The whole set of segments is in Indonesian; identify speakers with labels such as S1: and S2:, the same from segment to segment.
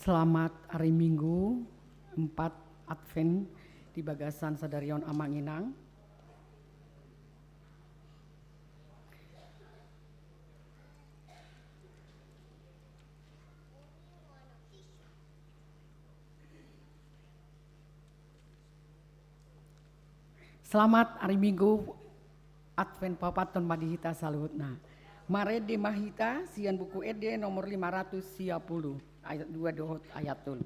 S1: Selamat hari Minggu 4 Advent di Bagasan Sadarion Amanginang. Selamat hari Minggu Advent papaton madihita saluhutna. Mare de mahita sian buku ede nomor 510 ayat 2 dohot ayat tul.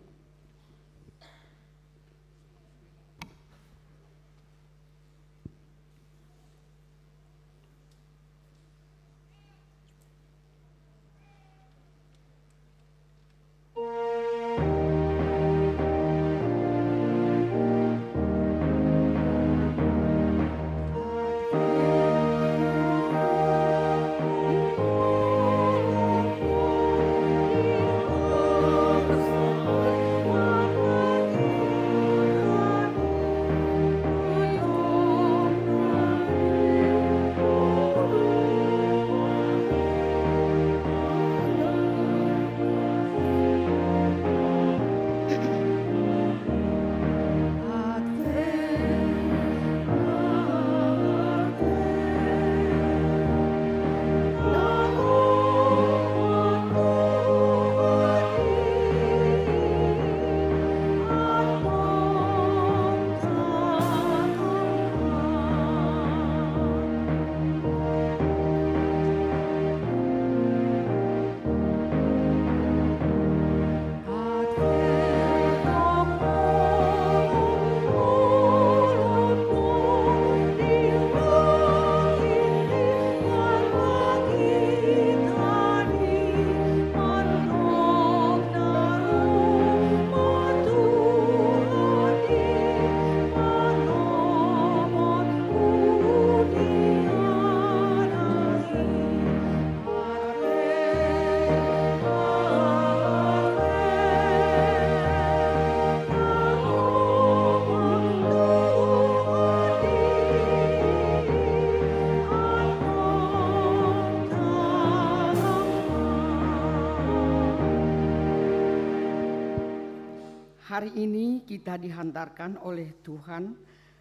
S1: Hari ini kita dihantarkan oleh Tuhan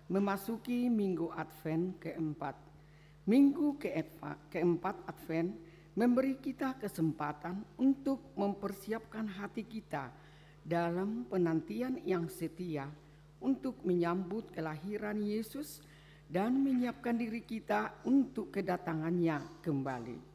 S1: memasuki Minggu Advent keempat. Minggu keempat Advent memberi kita kesempatan untuk mempersiapkan hati kita dalam penantian yang setia untuk menyambut kelahiran Yesus dan menyiapkan diri kita untuk kedatangannya kembali.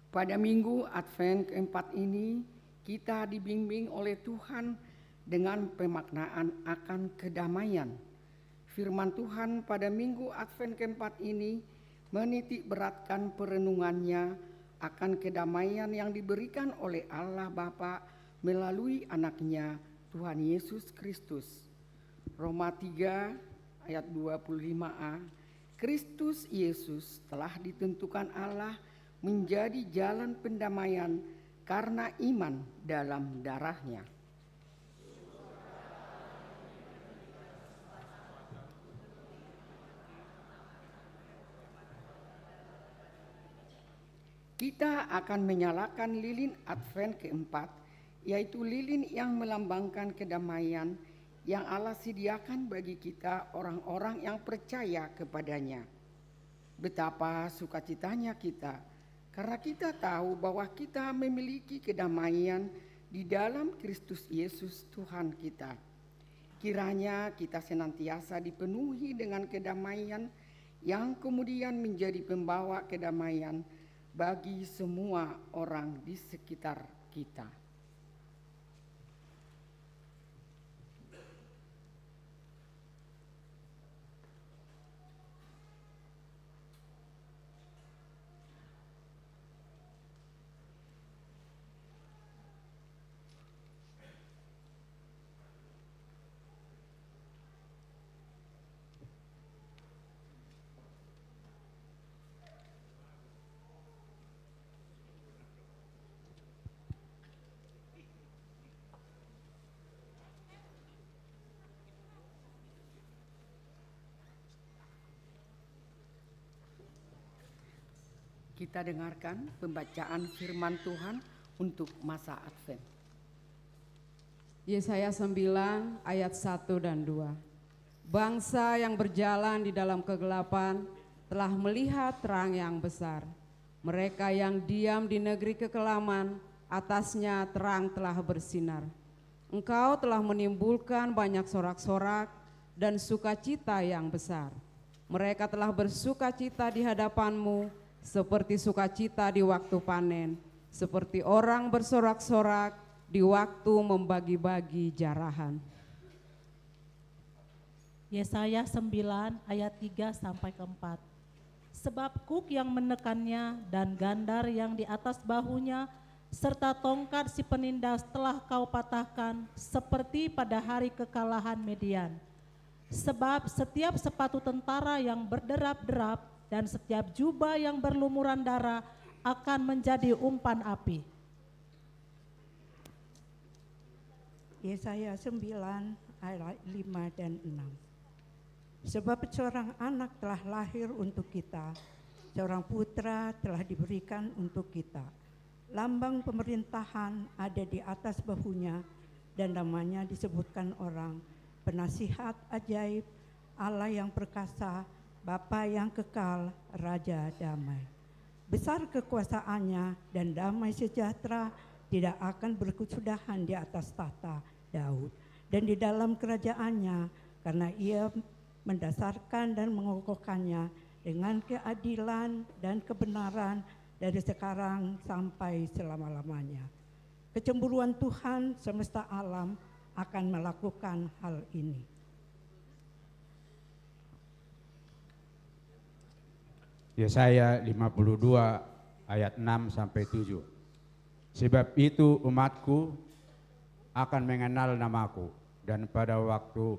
S1: Pada Minggu Advent keempat ini, kita dibimbing oleh Tuhan dengan pemaknaan akan kedamaian. Firman Tuhan pada Minggu Advent keempat ini menitik beratkan perenungannya akan kedamaian yang diberikan oleh Allah Bapa melalui anaknya Tuhan Yesus Kristus. Roma 3 ayat 25a, Kristus Yesus telah ditentukan Allah menjadi jalan pendamaian karena iman dalam darahnya. Kita akan menyalakan lilin Advent keempat, yaitu lilin yang melambangkan kedamaian yang Allah sediakan bagi kita orang-orang yang percaya kepadanya. Betapa sukacitanya kita, karena kita tahu bahwa kita memiliki kedamaian di dalam Kristus Yesus Tuhan kita. Kiranya kita senantiasa dipenuhi dengan kedamaian yang kemudian menjadi pembawa kedamaian bagi semua orang di sekitar kita. Kita dengarkan pembacaan firman Tuhan untuk masa Advent.
S2: Yesaya 9 ayat 1 dan 2. Bangsa yang berjalan di dalam kegelapan telah melihat terang yang besar. Mereka yang diam di negeri kekelaman, atasnya terang telah bersinar. Engkau telah menimbulkan banyak sorak-sorak dan sukacita yang besar. Mereka telah bersukacita di hadapanmu seperti sukacita di waktu panen, seperti orang bersorak-sorak di waktu membagi-bagi jarahan.
S3: Yesaya 9 ayat 3 sampai 4. Sebab kuk yang menekannya dan gandar yang di atas bahunya serta tongkat si penindas telah kau patahkan seperti pada hari kekalahan Median. Sebab setiap sepatu tentara yang berderap-derap dan setiap jubah yang berlumuran darah akan menjadi umpan api.
S4: Yesaya 9 ayat 5 dan 6. Sebab seorang anak telah lahir untuk kita, seorang putra telah diberikan untuk kita. Lambang pemerintahan ada di atas bahunya dan namanya disebutkan orang, Penasihat Ajaib, Allah yang perkasa, Bapa yang kekal, Raja damai. Besar kekuasaannya dan damai sejahtera tidak akan berkesudahan di atas tahta Daud dan di dalam kerajaannya, karena ia mendasarkan dan mengokohkannya dengan keadilan dan kebenaran dari sekarang sampai selama-lamanya. Kecemburuan Tuhan semesta alam akan melakukan hal ini.
S5: Yesaya 52 ayat 6 sampai 7. Sebab itu umatku akan mengenal namaku, dan pada waktu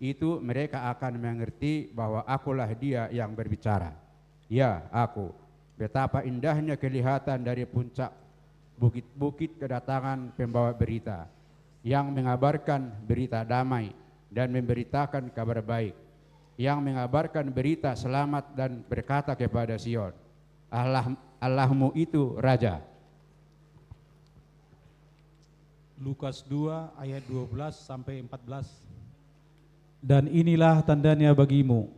S5: itu mereka akan mengerti bahwa akulah dia yang berbicara. Ya, aku. Betapa indahnya kelihatan dari puncak bukit-bukit kedatangan pembawa berita, yang mengabarkan berita damai dan memberitakan kabar baik, yang mengabarkan berita selamat dan berkata kepada Sion, Allahmu itu Raja.
S6: Lukas 2 ayat 12 sampai 14. Dan inilah tandanya bagimu,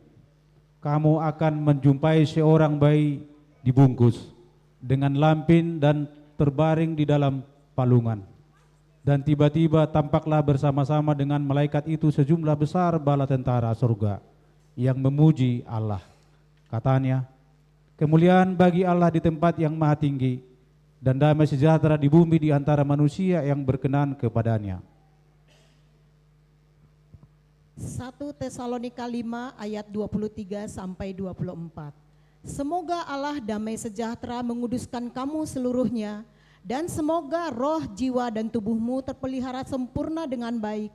S6: kamu akan menjumpai seorang bayi dibungkus dengan lampin dan terbaring di dalam palungan. Dan tiba-tiba tampaklah bersama-sama dengan malaikat itu sejumlah besar bala tentara surga yang memuji Allah. Katanya, kemuliaan bagi Allah di tempat yang maha tinggi, dan damai sejahtera di bumi di antara manusia yang berkenan kepadanya.
S3: 1 Tesalonika 5 ayat 23 sampai 24. Semoga Allah damai sejahtera menguduskan kamu seluruhnya, dan semoga roh, jiwa, dan tubuhmu terpelihara sempurna dengan baik,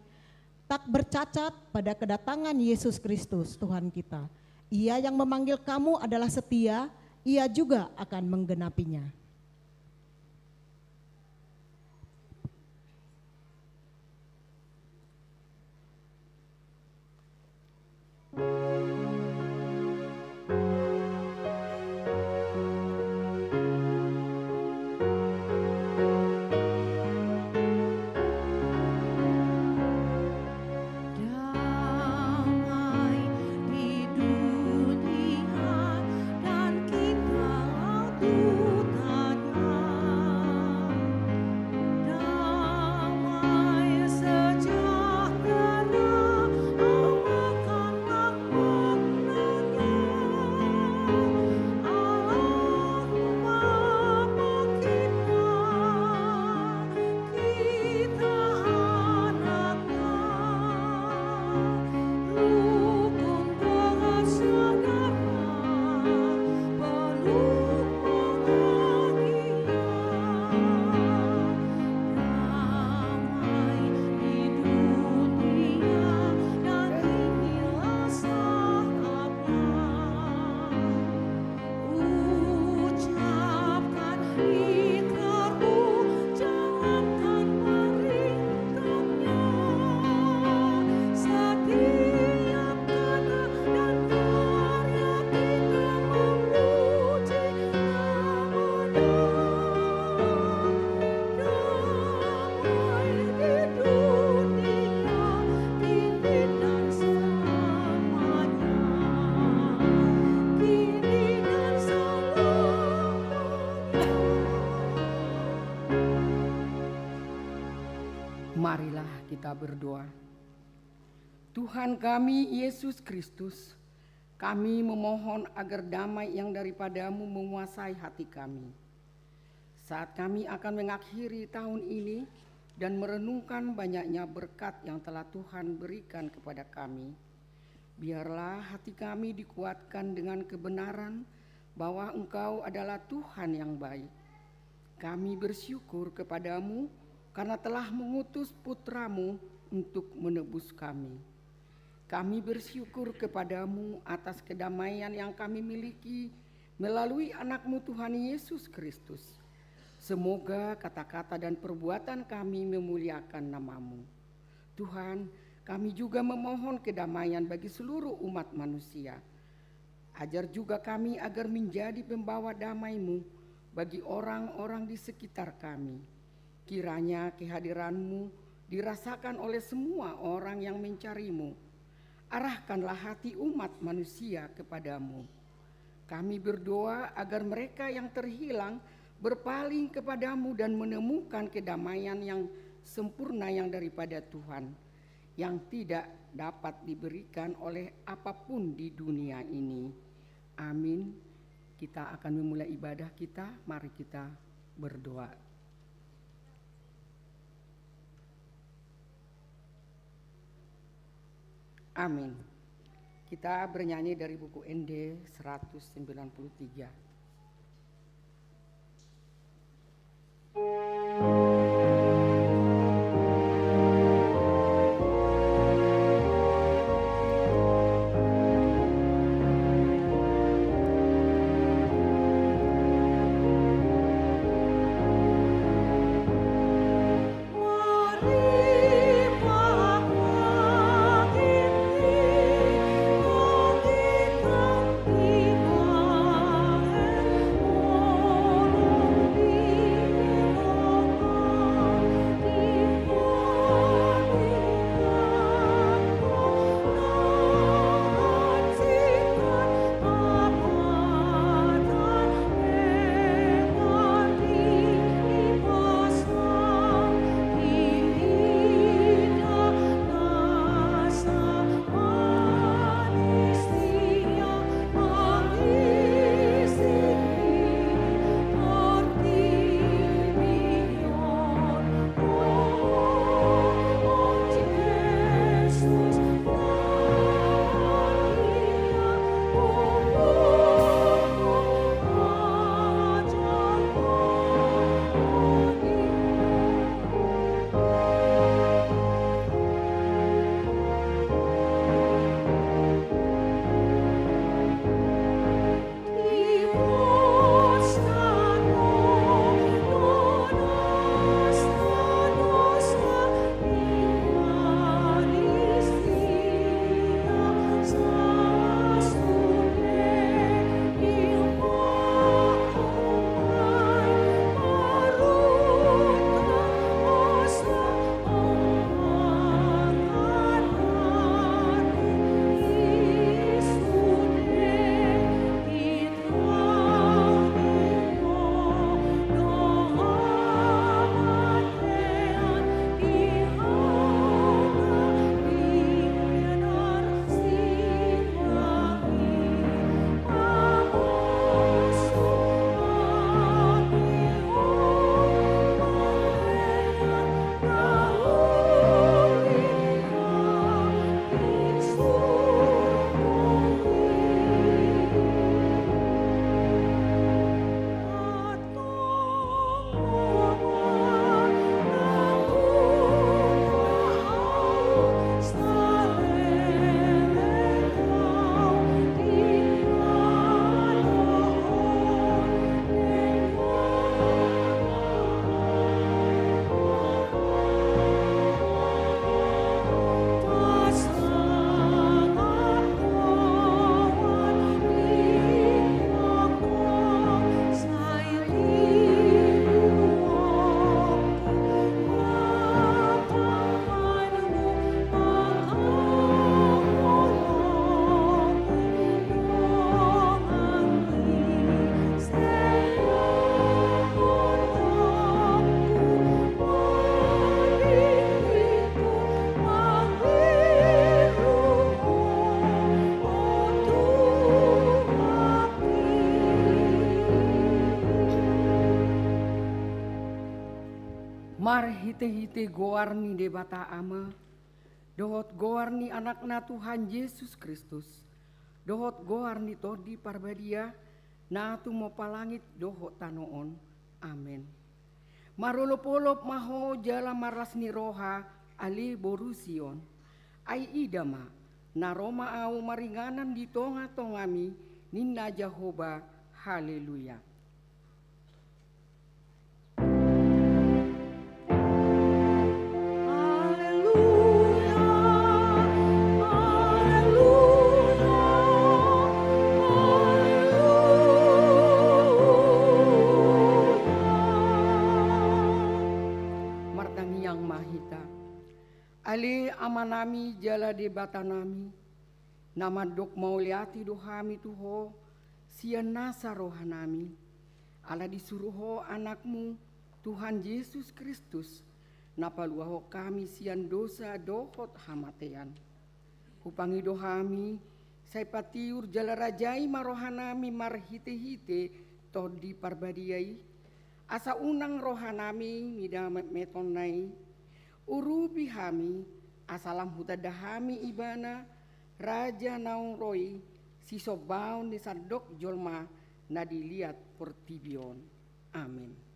S3: tak bercacat pada kedatangan Yesus Kristus Tuhan kita. Ia yang memanggil kamu adalah setia, ia juga akan menggenapinya.
S7: Damai di dunia dan kita Tuhan.
S1: Marilah kita berdoa. Tuhan kami Yesus Kristus, kami memohon agar damai yang daripadamu menguasai hati kami. Saat kami akan mengakhiri tahun ini dan merenungkan banyaknya berkat yang telah Tuhan berikan kepada kami, biarlah hati kami dikuatkan dengan kebenaran bahwa Engkau adalah Tuhan yang baik. Kami bersyukur kepadamu karena telah mengutus putra-Mu untuk menebus kami. Kami bersyukur kepadamu atas kedamaian yang kami miliki melalui anak-Mu Tuhan Yesus Kristus. Semoga kata-kata dan perbuatan kami memuliakan nama-Mu. Tuhan, kami juga memohon kedamaian bagi seluruh umat manusia. Ajar juga kami agar menjadi pembawa damai-Mu bagi orang-orang di sekitar kami. Kiranya kehadiran-Mu dirasakan oleh semua orang yang mencari-Mu. Arahkanlah hati umat manusia kepadamu. Kami berdoa agar mereka yang terhilang berpaling kepadamu dan menemukan kedamaian yang sempurna yang daripada Tuhan, yang tidak dapat diberikan oleh apapun di dunia ini. Amin. Kita akan memulai ibadah kita, mari kita berdoa. Amin. Kita bernyanyi dari buku ND 193.
S7: Mari
S1: Mar hite-hite goarni de bata ama, dohot goarni anakna Tuhan Yesus Kristus, dohot goarni todi parbadia, na tu mo palangit dohot tanoon. Amin. Marolop-olop maho jala maras ni roha ali borusion, ai idama, na Roma au maringanan di tonga-tongami, ninna Jehovah, haleluya. Ali amanami jala de batanami, nama dok mauliati dohami tuho, sian nasa rohanami, ala disuruho anakmu Tuhan Yesus Kristus, napaluaho kami sian dosa dohot hamatean. Upangi dohami, saya patiur jala rajai marohanami marhite-hite todi parbadiai, asa unang rohanami midamet metonai, urubi hami asalam hutadahami ibana raja naung roi sisobaun disadok jolma nadiliat portibion. Amin.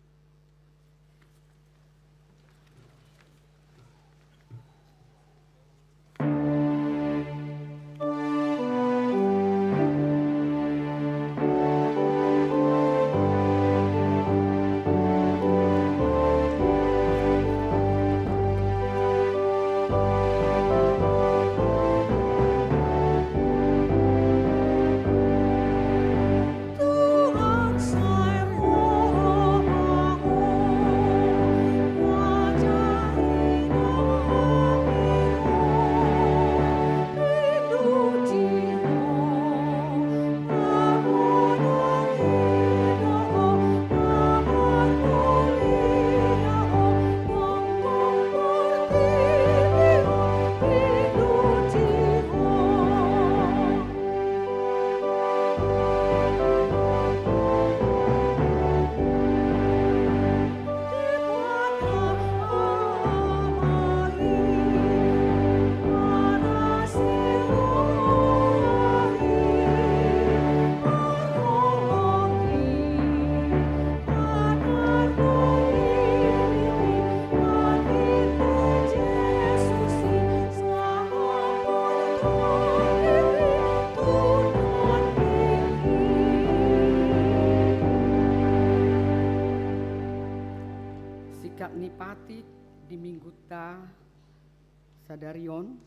S1: Sadarion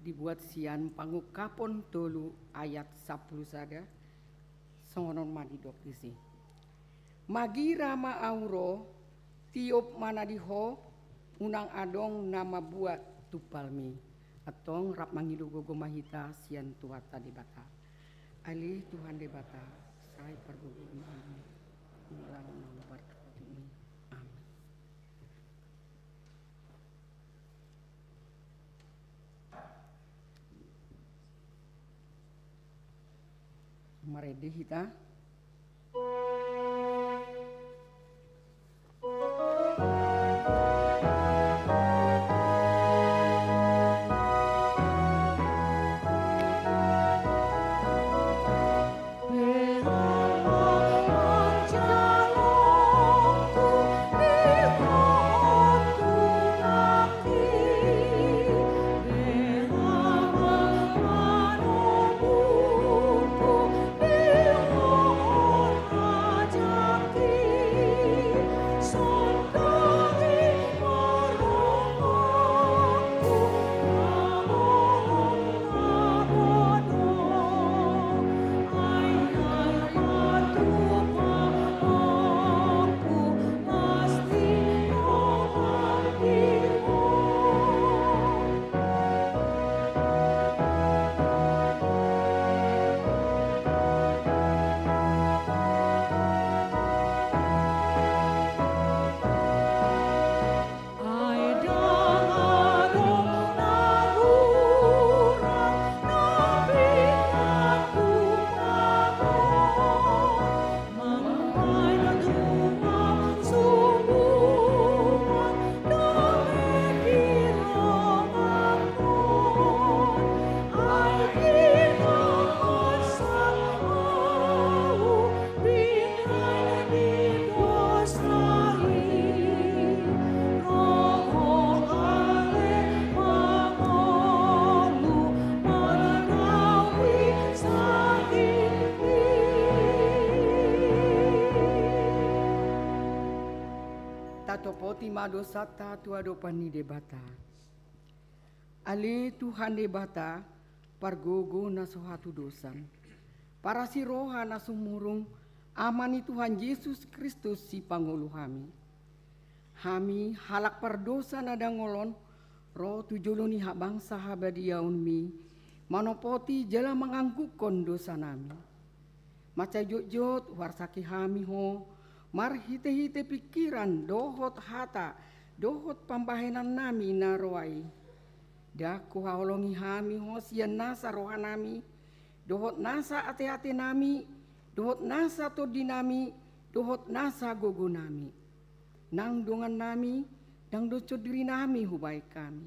S1: dibuat sian pangukapon tolu ayat 10 sada songonon madidok disi. Magira ma auro tiop manadiho unang adong nama buat tupalmi atong rap mangidu gogo mahita sian tuata di bata. Ali Tuhan di bata sai pargogo amin. Ulang nomor ini. Amin. Marede hita.
S7: Oh
S1: Tatopoti madosata tuadopani debata. Ale Tuhan debata pargogo na sohatu dosan. Para si roha na sumurung amani Tuhan Yesus Kristus si Pangulo kami. Kami halak pardosa na dangolon roh tujuluni hak bangsa habadiaun mi manopoti jala menganggukon dosa nami. Maca jot-jot warsaki kami ho mar hite-hite pikiran dohot hata dohot pambahenan nami na roai. Daku haolongi kami ho sian nasa roha nami dohot nasa ate-ate nami dohot nasa todi nami dohot nasa gogo nami. Nang dongan nami dang doco diri nami hubai kami.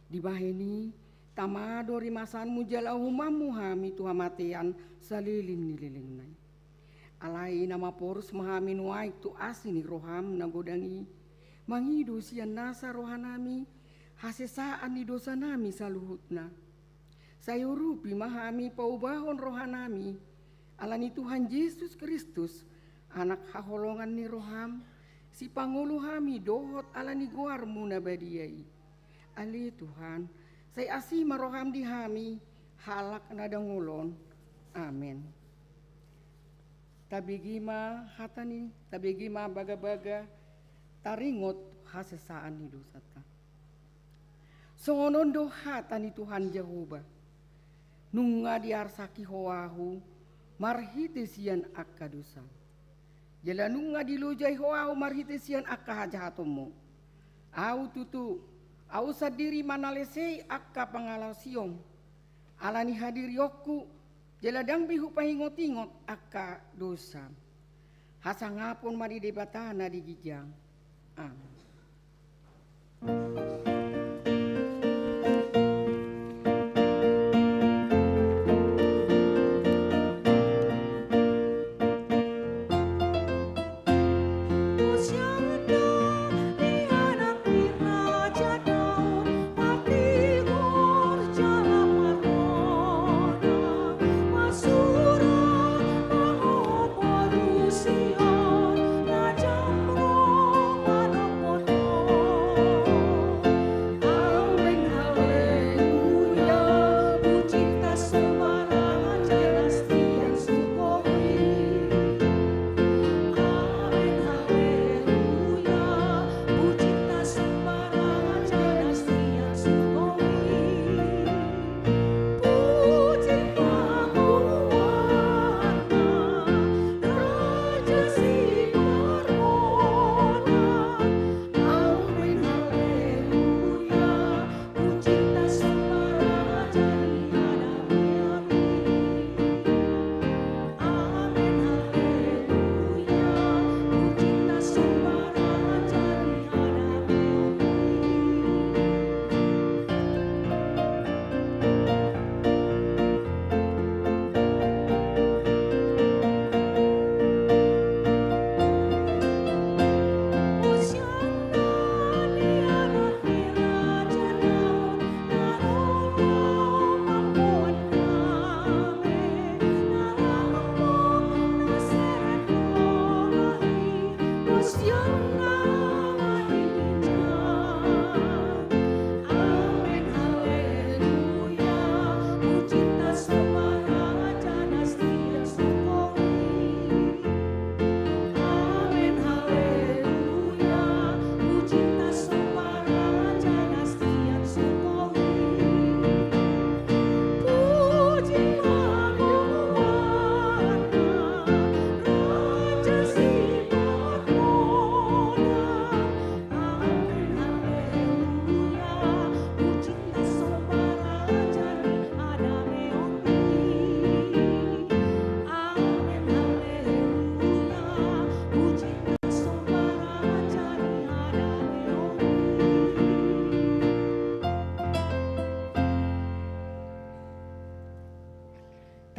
S1: Di baheni tamado rimasanmu jala humamu hami tuha matean saliling nililing nai. Alai nama porus mahamin wai tu asini roham nagodangi. Mangidu sian nasa rohanami hasesaan di dosa nami saluhutna. Sayurupi mahami paubahon rohanami alani Tuhan Yesus Kristus anak haholongan ni roham si Pangulo kami dohot alani guarmu nabadiai. Ali Tuhan saya asih maroham di kami halak nadangulon. Amin. Tabigima hatani tabigima baga-baga taringot hasesaan ni dosata. Songonon dohatani Tuhan Jehovah. Nunga diarsaki hoahu marhitesian akka dosa. Jala nunga dilujai hoahu marhitesian akka hajatomo. Au tutu au sadiri manalesei akka pangalasiong. Alani hadir yokku jeladang bihu pahingot-ingot akka dosa. Hasangapun mari debatana di gijang. Amin.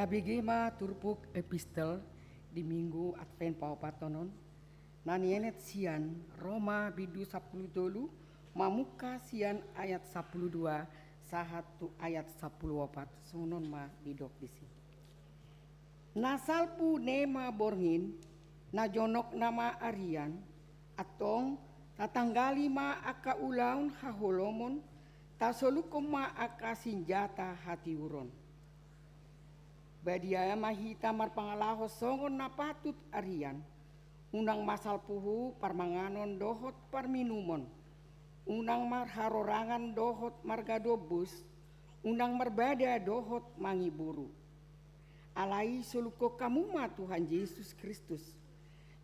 S1: Tabigima turpuk epistel di minggu Advent Paopatonon nanienet sian Roma bidu 10 mamuka sian ayat 12 sahatu ayat 14 sunon ma bidok di sini. Nasalpu nema borngin na jonok nama Arian atong tatanggali ma aka ulaun haholomon, tasolukom ma aka sinjata hati uron. Badia mahita marpangalaho songon na patut arian, unang masal puhu parmanganon dohot parminumon, unang marharorangan dohot margadobus, unang marbada dohot mangiburu. Alai suluko kamu ma Tuhan Yesus Kristus.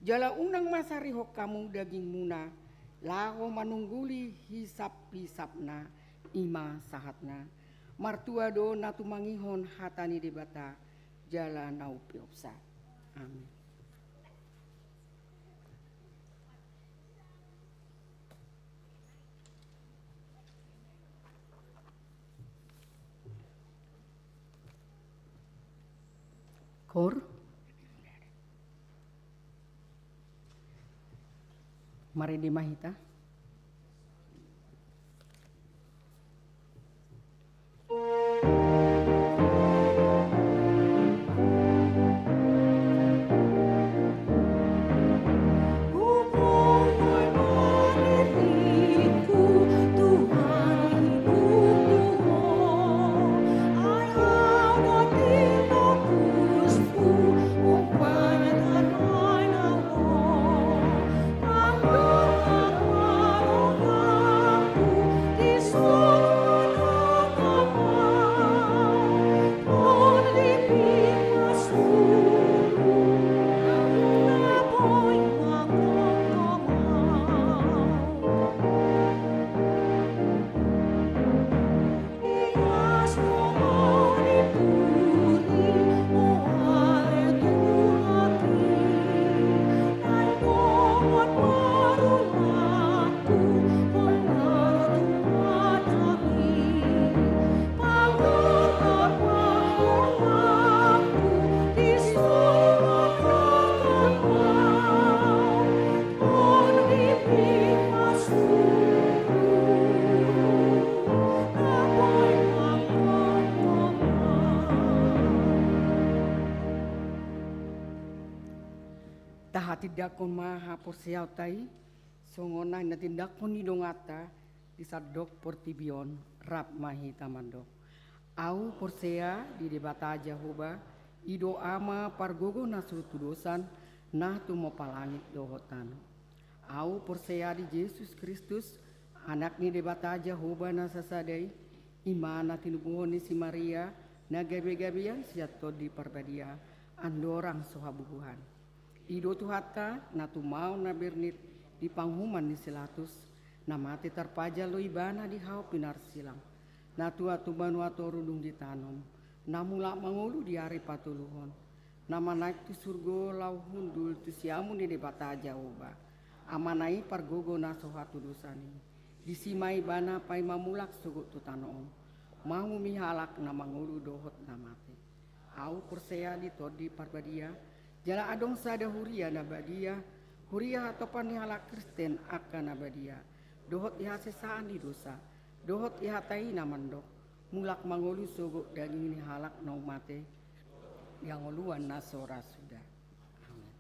S1: Jala unang masariho kamu daging muna, laho manungguli hisap-hisapna, ima sahatna. Martua do natu mangihon hatani debata, jala nau piopsa. Amin. Kor mari di mahita. Tahati-dakon maha porsiaw tai, songona na tindakon ni dongata, disadok portibion, rap mahi tamandok. Au porsea di debata Jehovah, ido ama pargogo nasu tudosan, nah tumo palangit dohotan. Au porsea di Yesus Kristus, anak ni debata Jehovah nasasadai, imana tinubuhon ni si Maria, na gabi-gabian siato di parbadia, andorang sohabuhuhan. Ido tuhata na tumau na bernit di panghuman ni silatus na mati terpaja lo ibana di hau pinar silang na tua tuban wato rudung ditanom na mula mangulu di hari patuluhon nama naik tu surgo lau hundul tu siamu ni debata Jehovah amanai pargogo na sohatu dosani disimai bana pai mamulak sugut tu tanoom mau mihalak na mangulu dohot na mati au persea di todi parbadia jala adong sada huria nabadia, huria hatopan nihala Kristen akan nabadia. Dohot iha sesaan di dosa, dohot iha tai namandok, mulak mangolu sogok daging nihalak nau mate, yang oluan nasora sudah. Amin.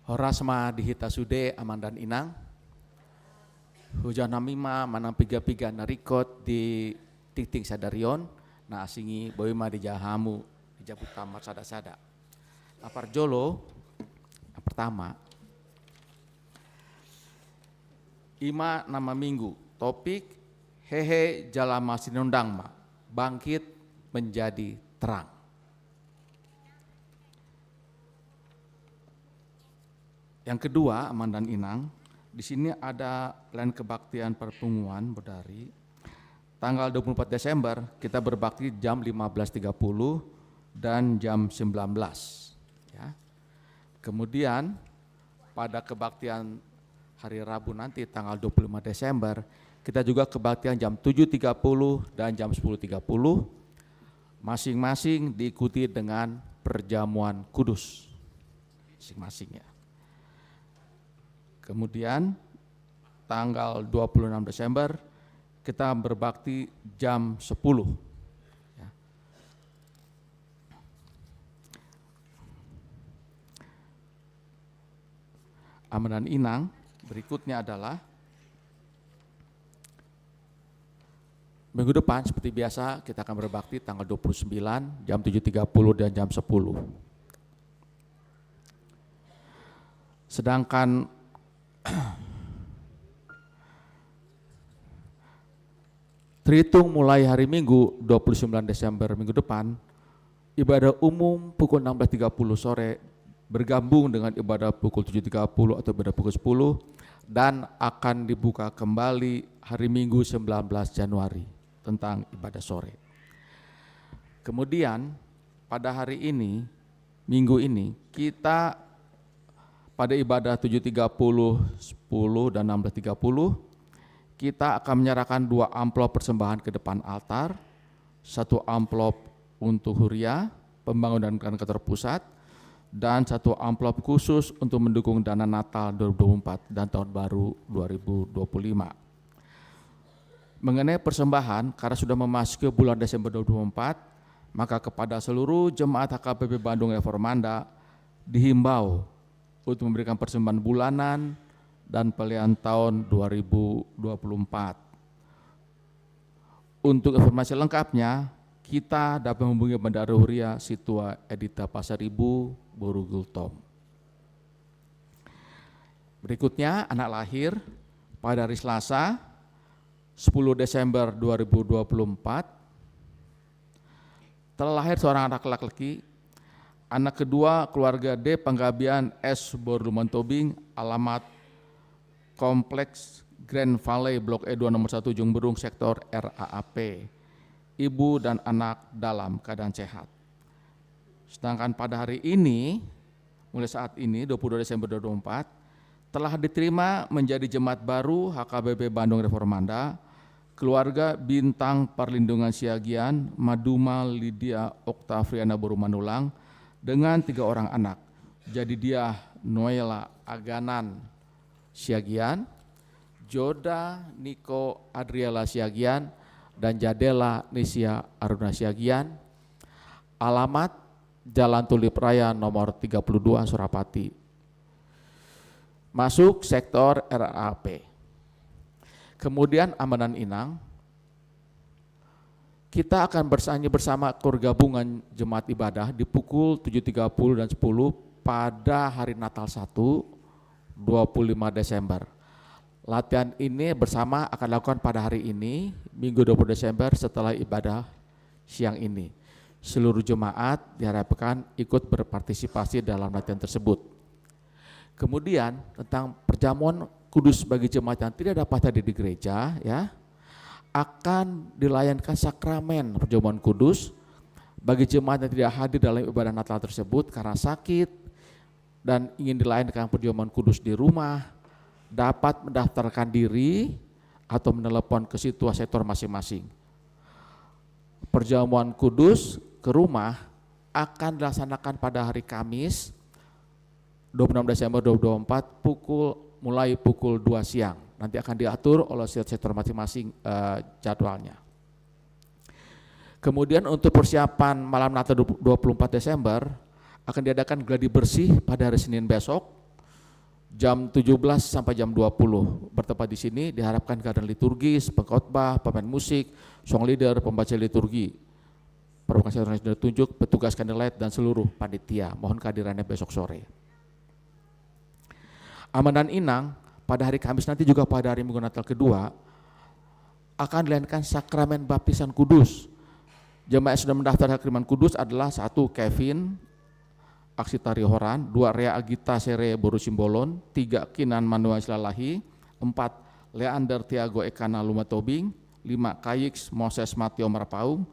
S7: Horasma dihita sude aman dan inang. Hujan namima manang piga-piga narikot di ting-ting sadarion. Na asingi boima di jahamu di jabut kamar sada-sada. Lapar jolo yang pertama. Ima nama minggu. Topik hehe jalama sinundang ma. Bangkit menjadi terang. Yang kedua, aman dan inang, di sini ada plan kebaktian perpunguan Berdari. Tanggal 24 Desember kita berbakti jam 15.30 dan jam 19. Ya. Kemudian pada kebaktian hari Rabu nanti tanggal 25 Desember kita juga kebaktian jam 7.30 dan jam 10.30. Masing-masing diikuti dengan perjamuan kudus. Masing-masing ya. Kemudian tanggal 26 Desember kita berbakti jam 10. Ya. Aman dan inang, berikutnya adalah minggu depan seperti biasa kita akan berbakti tanggal 29 jam 7.30 dan jam 10. Sedangkan terhitung mulai hari Minggu 29 Desember minggu depan, ibadah umum pukul 16.30 sore bergabung dengan ibadah pukul 7.30 atau ibadah pukul 10 dan akan dibuka kembali hari Minggu 19 Januari tentang ibadah sore. Kemudian pada hari ini, minggu ini, kita pada ibadah 7.30, 10 dan 16.30 kita akan menyerahkan 2 amplop persembahan ke depan altar, 1 amplop untuk Huria, pembangunan kantor pusat, dan 1 amplop khusus untuk mendukung dana Natal 2024 dan Tahun Baru 2025. Mengenai persembahan, karena sudah memasuki bulan Desember 2024, maka kepada seluruh jemaat HKBP Bandung Reformanda dihimbau untuk memberikan persembahan bulanan dan pelihan tahun 2024. Untuk informasi lengkapnya, kita dapat menghubungi Bendahara Huria Situa Edita Pasaribu, Borugultom. Berikutnya, anak lahir pada hari Selasa 10 Desember 2024. Telah lahir seorang anak laki-laki. Anak kedua keluarga D Panggabian S Borluman Tobing, alamat Kompleks Grand Valley Blok E2 nomor 1 Ujung Berung sektor RAAP. Ibu dan anak dalam keadaan sehat. Sedangkan pada hari ini, mulai saat ini 22 Desember 2024, telah diterima menjadi jemaat baru HKBP Bandung Reformanda, keluarga Bintang Perlindungan Siagian, Maduma Lydia Oktavriana Borumanulang, dengan 3 orang anak. Jadi dia Noela Aganan Siagian, Joda Niko Adriela Siagian, dan Jadela Nisia Aruna Siagian. Alamat Jalan Tulip Raya nomor 32 Surapati. Masuk sektor RAP. Kemudian Amanan Inang, kita akan bersanya bersama gabungan jemaat ibadah di pukul 7.30 dan 10 pada hari Natal 1, 25 Desember. Latihan ini bersama akan dilakukan pada hari ini, Minggu 20 Desember setelah ibadah siang ini. Seluruh jemaat diharapkan ikut berpartisipasi dalam latihan tersebut. Kemudian tentang perjamuan kudus bagi jemaat yang tidak dapat hadir di gereja, ya, akan dilayankan sakramen perjamuan kudus bagi jemaat yang tidak hadir dalam ibadah Natal tersebut karena sakit dan ingin dilayankan perjamuan kudus di rumah, dapat mendaftarkan diri atau menelepon ke situa sektor masing-masing. Perjamuan kudus ke rumah akan dilaksanakan pada hari Kamis 26 Desember 2024 mulai pukul 2 siang. Nanti akan diatur oleh sektor masing-masing jadwalnya. Kemudian untuk persiapan malam Natal 24 Desember akan diadakan gladi bersih pada hari Senin besok jam 17 sampai jam 20. Bertempat di sini diharapkan keadaan liturgis, pengkhotbah, pemain musik, song leader, pembaca liturgi, perwakilan sudah ditunjuk, petugas candlelight dan seluruh panitia. Mohon kehadirannya besok sore. Aman dan Inang pada hari Kamis nanti juga pada hari Minggu Natal kedua akan dilakukan sakramen baptisan kudus. Jemaat yang sudah mendaftar sakramen kudus adalah 1. Kevin Aksi Tari Horan, 2. Rea Agita Sere Boru Simbolon, 3. Kinan Manuel Silalahi, 4. Leander Tiago Ekana Lumatobing, 5. Kayix Moses Mateo Marapaung,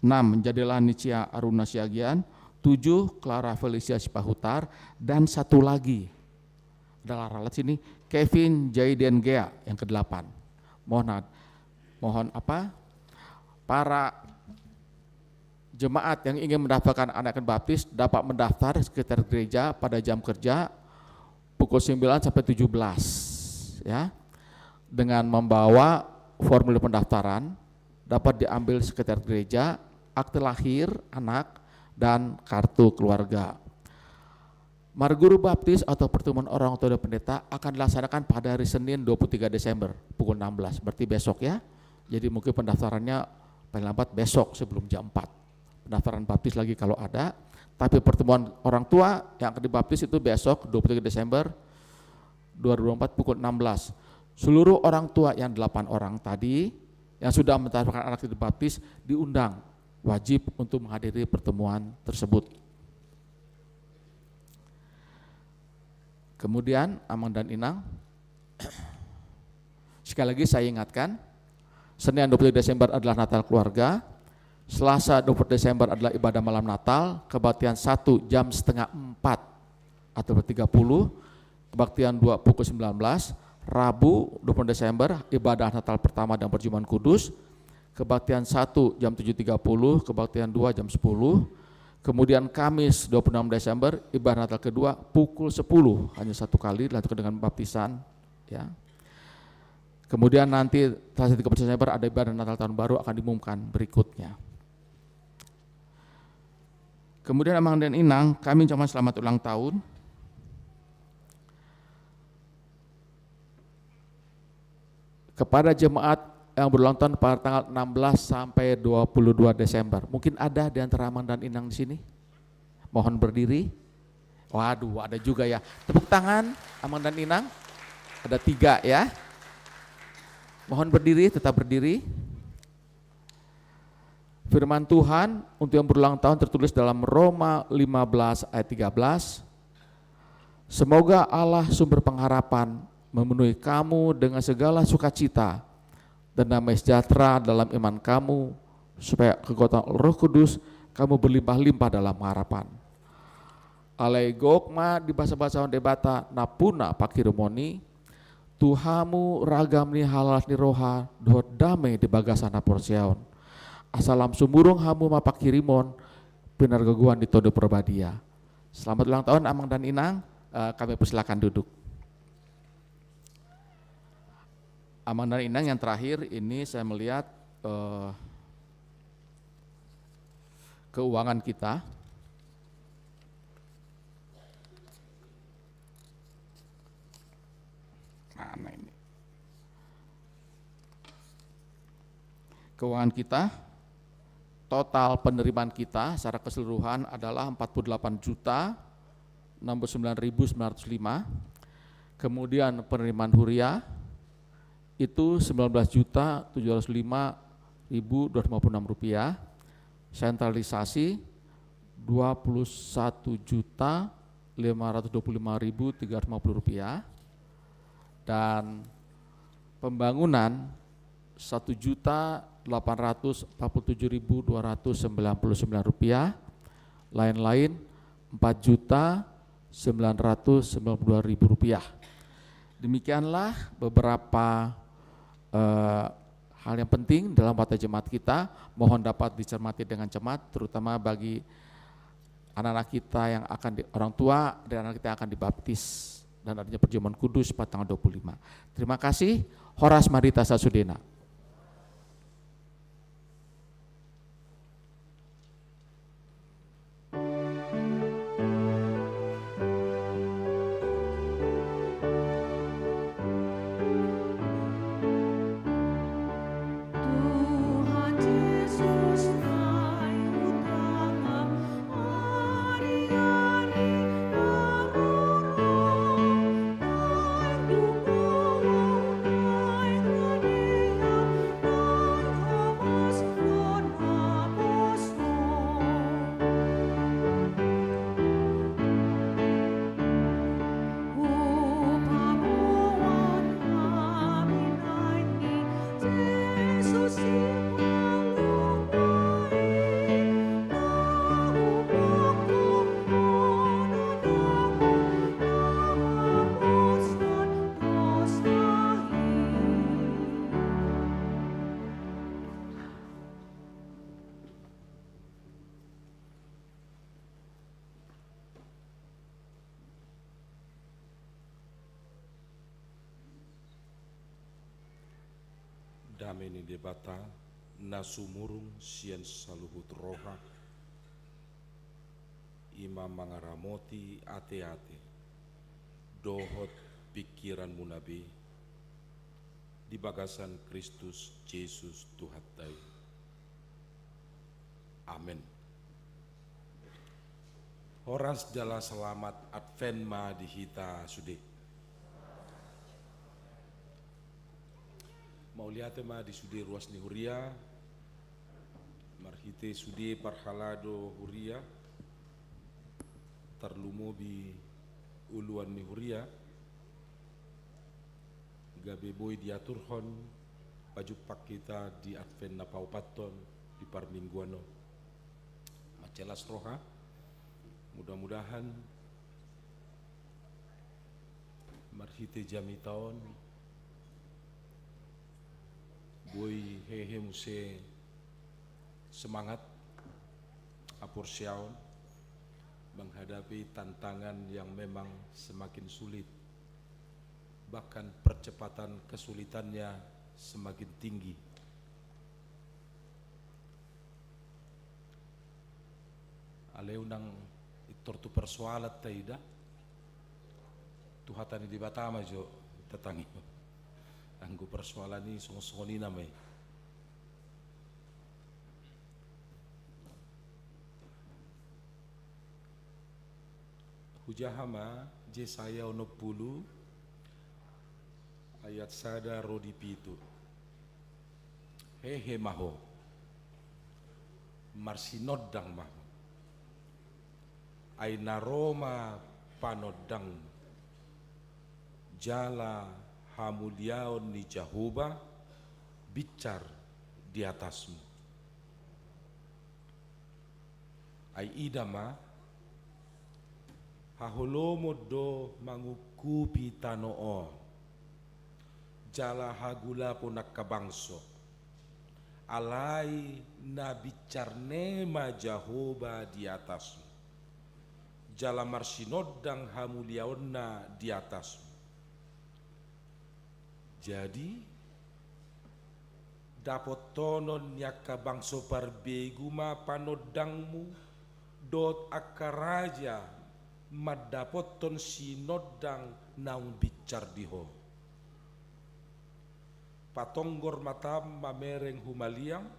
S7: 6. Jadilah Nicia Aruna Siagian, 7. Clara Felicia Sipahutar, dan 1 lagi adalah ralat sini Kevin Jaiden Gea yang ke-8. Mohon para jemaat yang ingin mendaftarkan anak baptis dapat mendaftar di sekitar gereja pada jam kerja pukul 9 sampai 17 ya. Dengan membawa formulir pendaftaran dapat diambil sekitar gereja, akte lahir anak dan kartu keluarga. Marguru Baptis atau pertemuan orang tua dan pendeta akan dilaksanakan pada hari Senin 23 Desember pukul 16, berarti besok ya. Jadi mungkin pendaftarannya paling lambat besok sebelum jam 4. Pendaftaran baptis lagi kalau ada, tapi pertemuan orang tua yang akan dibaptis itu besok 23 Desember 2024 pukul 16. Seluruh orang tua yang 8 orang tadi yang sudah mendaftarkan anak dibaptis diundang, wajib untuk menghadiri pertemuan tersebut. Kemudian Amang dan Inang, sekali lagi saya ingatkan, Senin 23 Desember adalah Natal keluarga, Selasa 20 Desember adalah ibadah malam Natal, kebaktian 1 jam setengah 4 atau 30, kebaktian 2 pukul 19, Rabu 20 Desember ibadah Natal pertama dan perjamuan kudus, kebaktian 1 jam 7.30, kebaktian 2 jam 10, kemudian Kamis 26 Desember ibadah Natal kedua pukul 10, hanya 1 kali dilanjutkan dengan baptisan ya. Kemudian nanti tanggal 13 Desember ada ibadah Natal tahun baru akan diumumkan berikutnya. Kemudian Amang dan Inang, kami ucapkan selamat ulang tahun. Kepada jemaat yang berulang tahun pada tanggal 16 sampai 22 Desember. Mungkin ada di antara Amang dan Inang di sini? Mohon berdiri. Waduh, ada juga ya. Tepuk tangan Amang dan Inang. Ada 3 ya. Mohon berdiri, tetap berdiri. Firman Tuhan untuk yang berulang tahun tertulis dalam Roma 15 ayat 13. Semoga Allah sumber pengharapan memenuhi kamu dengan segala sukacita dan damai sejahtera dalam iman kamu, supaya kekuatan Roh Kudus kamu berlimpah-limpah dalam harapan. Alegokma di bahasa-bahasa debata napuna pakirmoni, Tuhamu ragam ni halas ni roha dohot damai di bagasana porsiaon. Asalam sumurung hamu mapakirimon benar geguan di todo perbadia. Selamat ulang tahun Amang dan Inang, kami persilakan duduk. Amang dan Inang yang terakhir ini saya melihat keuangan kita. Mana ini? Keuangan kita, total penerimaan kita secara keseluruhan adalah 48.069.905. Kemudian penerimaan huria itu 19.705.256 rupiah. Sentralisasi 21.525.350 rupiah. Dan pembangunan 1.847.299 rupiah, lain-lain 4.992.000 rupiah. Demikianlah beberapa hal yang penting dalam watak jemaat kita, mohon dapat dicermati dengan cermat, terutama bagi anak-anak kita yang akan orang tua dan anak kita yang akan dibaptis dan adanya perjamuan kudus pada tanggal 25. Terima kasih. Horas Marita Sasudena.
S8: nameni debata nasumurung sian saluhut roha imam mangaramoti ate-ate dohot pikiran munabi di bagasan Kristus Yesus Tuhan dai. Amin. Horas jala selamat Advent ma dihita sude. Mau lihat ma di sude ruas ni huria, marhite sude parhalado huria, terlumo bi uluan ni huria, gabe boy diaturhon, baju pak kita di Advent na paupaton di parmingguano, macelas roha, mudah-mudahan marhite jami tahun boy hehe muse semangat apur syaun menghadapi tantangan yang memang semakin sulit, bahkan percepatan kesulitannya semakin tinggi. Aleunang itortu persoalat taida tuhatani di Batama jo tetangi anggo persoalan ini song-songoni namai hujahama Yesaya 60 ayat sada rodi pitu hehe maho marsinodang maho aina Roma panodang jala hamuliaon ni Jehovah bicar di atasmu. Ai idama haholomo do mangukupi tanoo jala hagula ponak kabangso alai na bicarne ma Jehovah di atasmu jala marsinodang hamuliaonna di atasmu. Jadi dapat tonon nyaka bangso parbegu ma panodangmu dot akaraja madapot ton sinodang naung bicar diho patonggor matam mamereng humaliang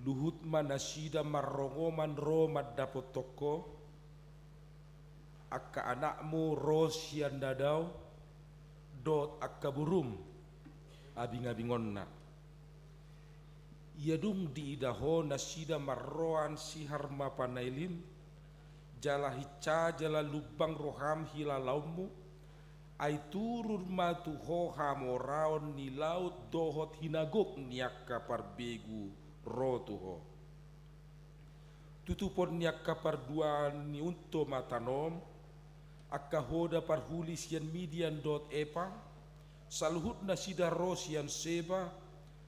S8: luhut manasida marrongo manro madapot toko akka anakmu rosian dadau dot akka burum abing-abingonna iadung di idaho nasida marroan sihar mapanailin jala hica jala lubang roham hilalaumu ai turur matu hoha moraon ni laut dohot hinagok niaka parbegu rotuho tutupon niaka parduan ni unto matanom akka hoda parhuli sian midian dot epa saluhut na sida rosian seba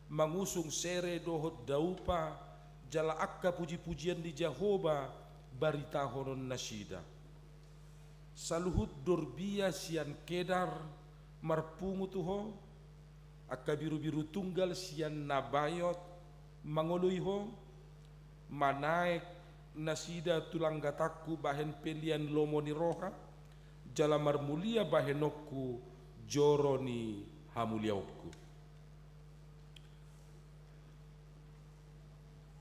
S8: mangusung sere dohot daupa jala akka puji-pujian di Jehovah barita honon nasida saluhut dorbia sian kedar marpungu tuho akka biru-biru tunggal sian nabayot mangoluiho manaek nasida tulang gataku bahen pelian lomoni roha jalamar mulia bahenokku joroni hamuliaokku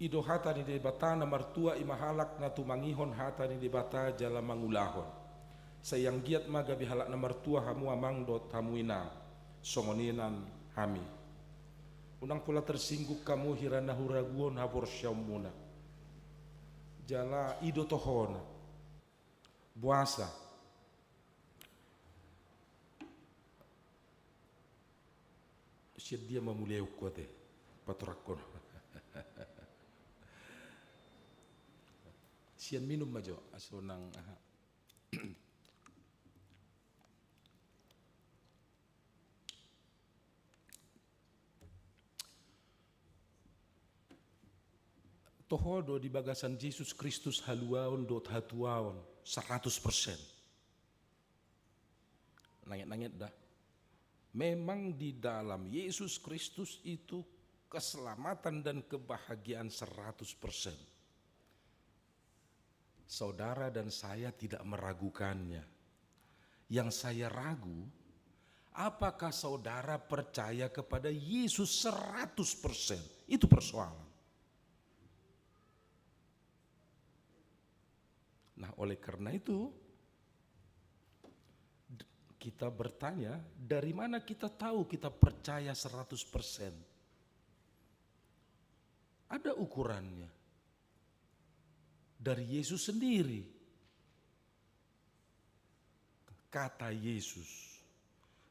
S8: ido hata ni debata na martua imahalak na tumangihon hata ni debata jala mangulahon sayang giat magabi halak na martua hamu amang dot hamuina songoninan hami unang pula tersingguk kamu hirana huraguon hapor syamuna jala ido tohona buasa siat dia mamuliau kuate patrakon sian minum majo asonang tohodo di bagasan Yesus Kristus haluaon dot hatuaon 100%. Nangit-nangit dah. Memang di dalam Yesus Kristus itu keselamatan dan kebahagiaan 100%. Saudara dan saya tidak meragukannya. Yang saya ragu, apakah saudara percaya kepada Yesus 100%? Itu persoalan. Nah, oleh karena itu kita bertanya, dari mana kita tahu kita percaya 100%? Ada ukurannya. Dari Yesus sendiri. Kata Yesus,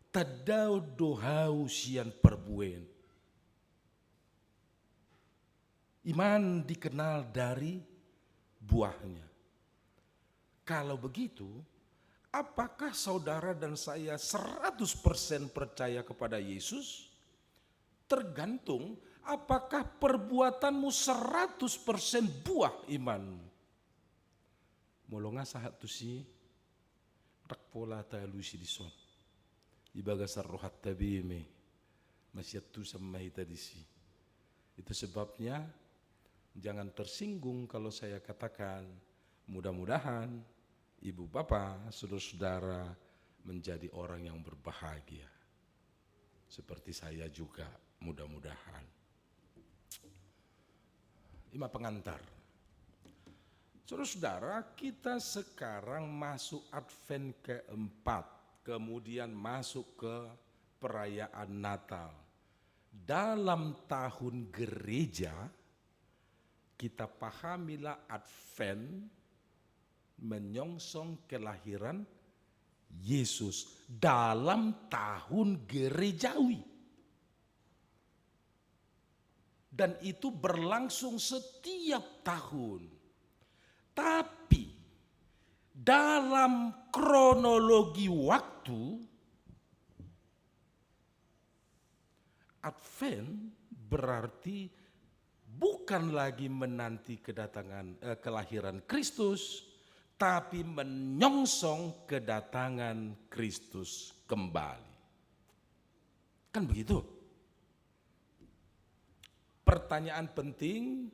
S8: tadau dohau sian perbuen. Iman dikenal dari buahnya. Kalau begitu, apakah saudara dan saya 100% percaya kepada Yesus? Tergantung apakah perbuatanmu 100% buah imanmu. Molonga sahat tu si rak pola ta lusi di son. Ibaga sarrohat tabime masih tu sama tadi si. Itu sebabnya jangan tersinggung kalau saya katakan mudah-mudahan ibu bapak, saudara-saudara menjadi orang yang berbahagia. Seperti saya juga, mudah-mudahan. Ima pengantar. Saudara-saudara, kita sekarang masuk Advent keempat, kemudian masuk ke perayaan Natal. Dalam tahun gereja, kita pahamilah Advent menyongsong kelahiran Yesus dalam tahun gerejawi. Dan itu berlangsung setiap tahun. Tapi dalam kronologi waktu, Advent berarti bukan lagi menanti kedatangan kelahiran Kristus, tapi menyongsong kedatangan Kristus kembali. Kan begitu? Pertanyaan penting,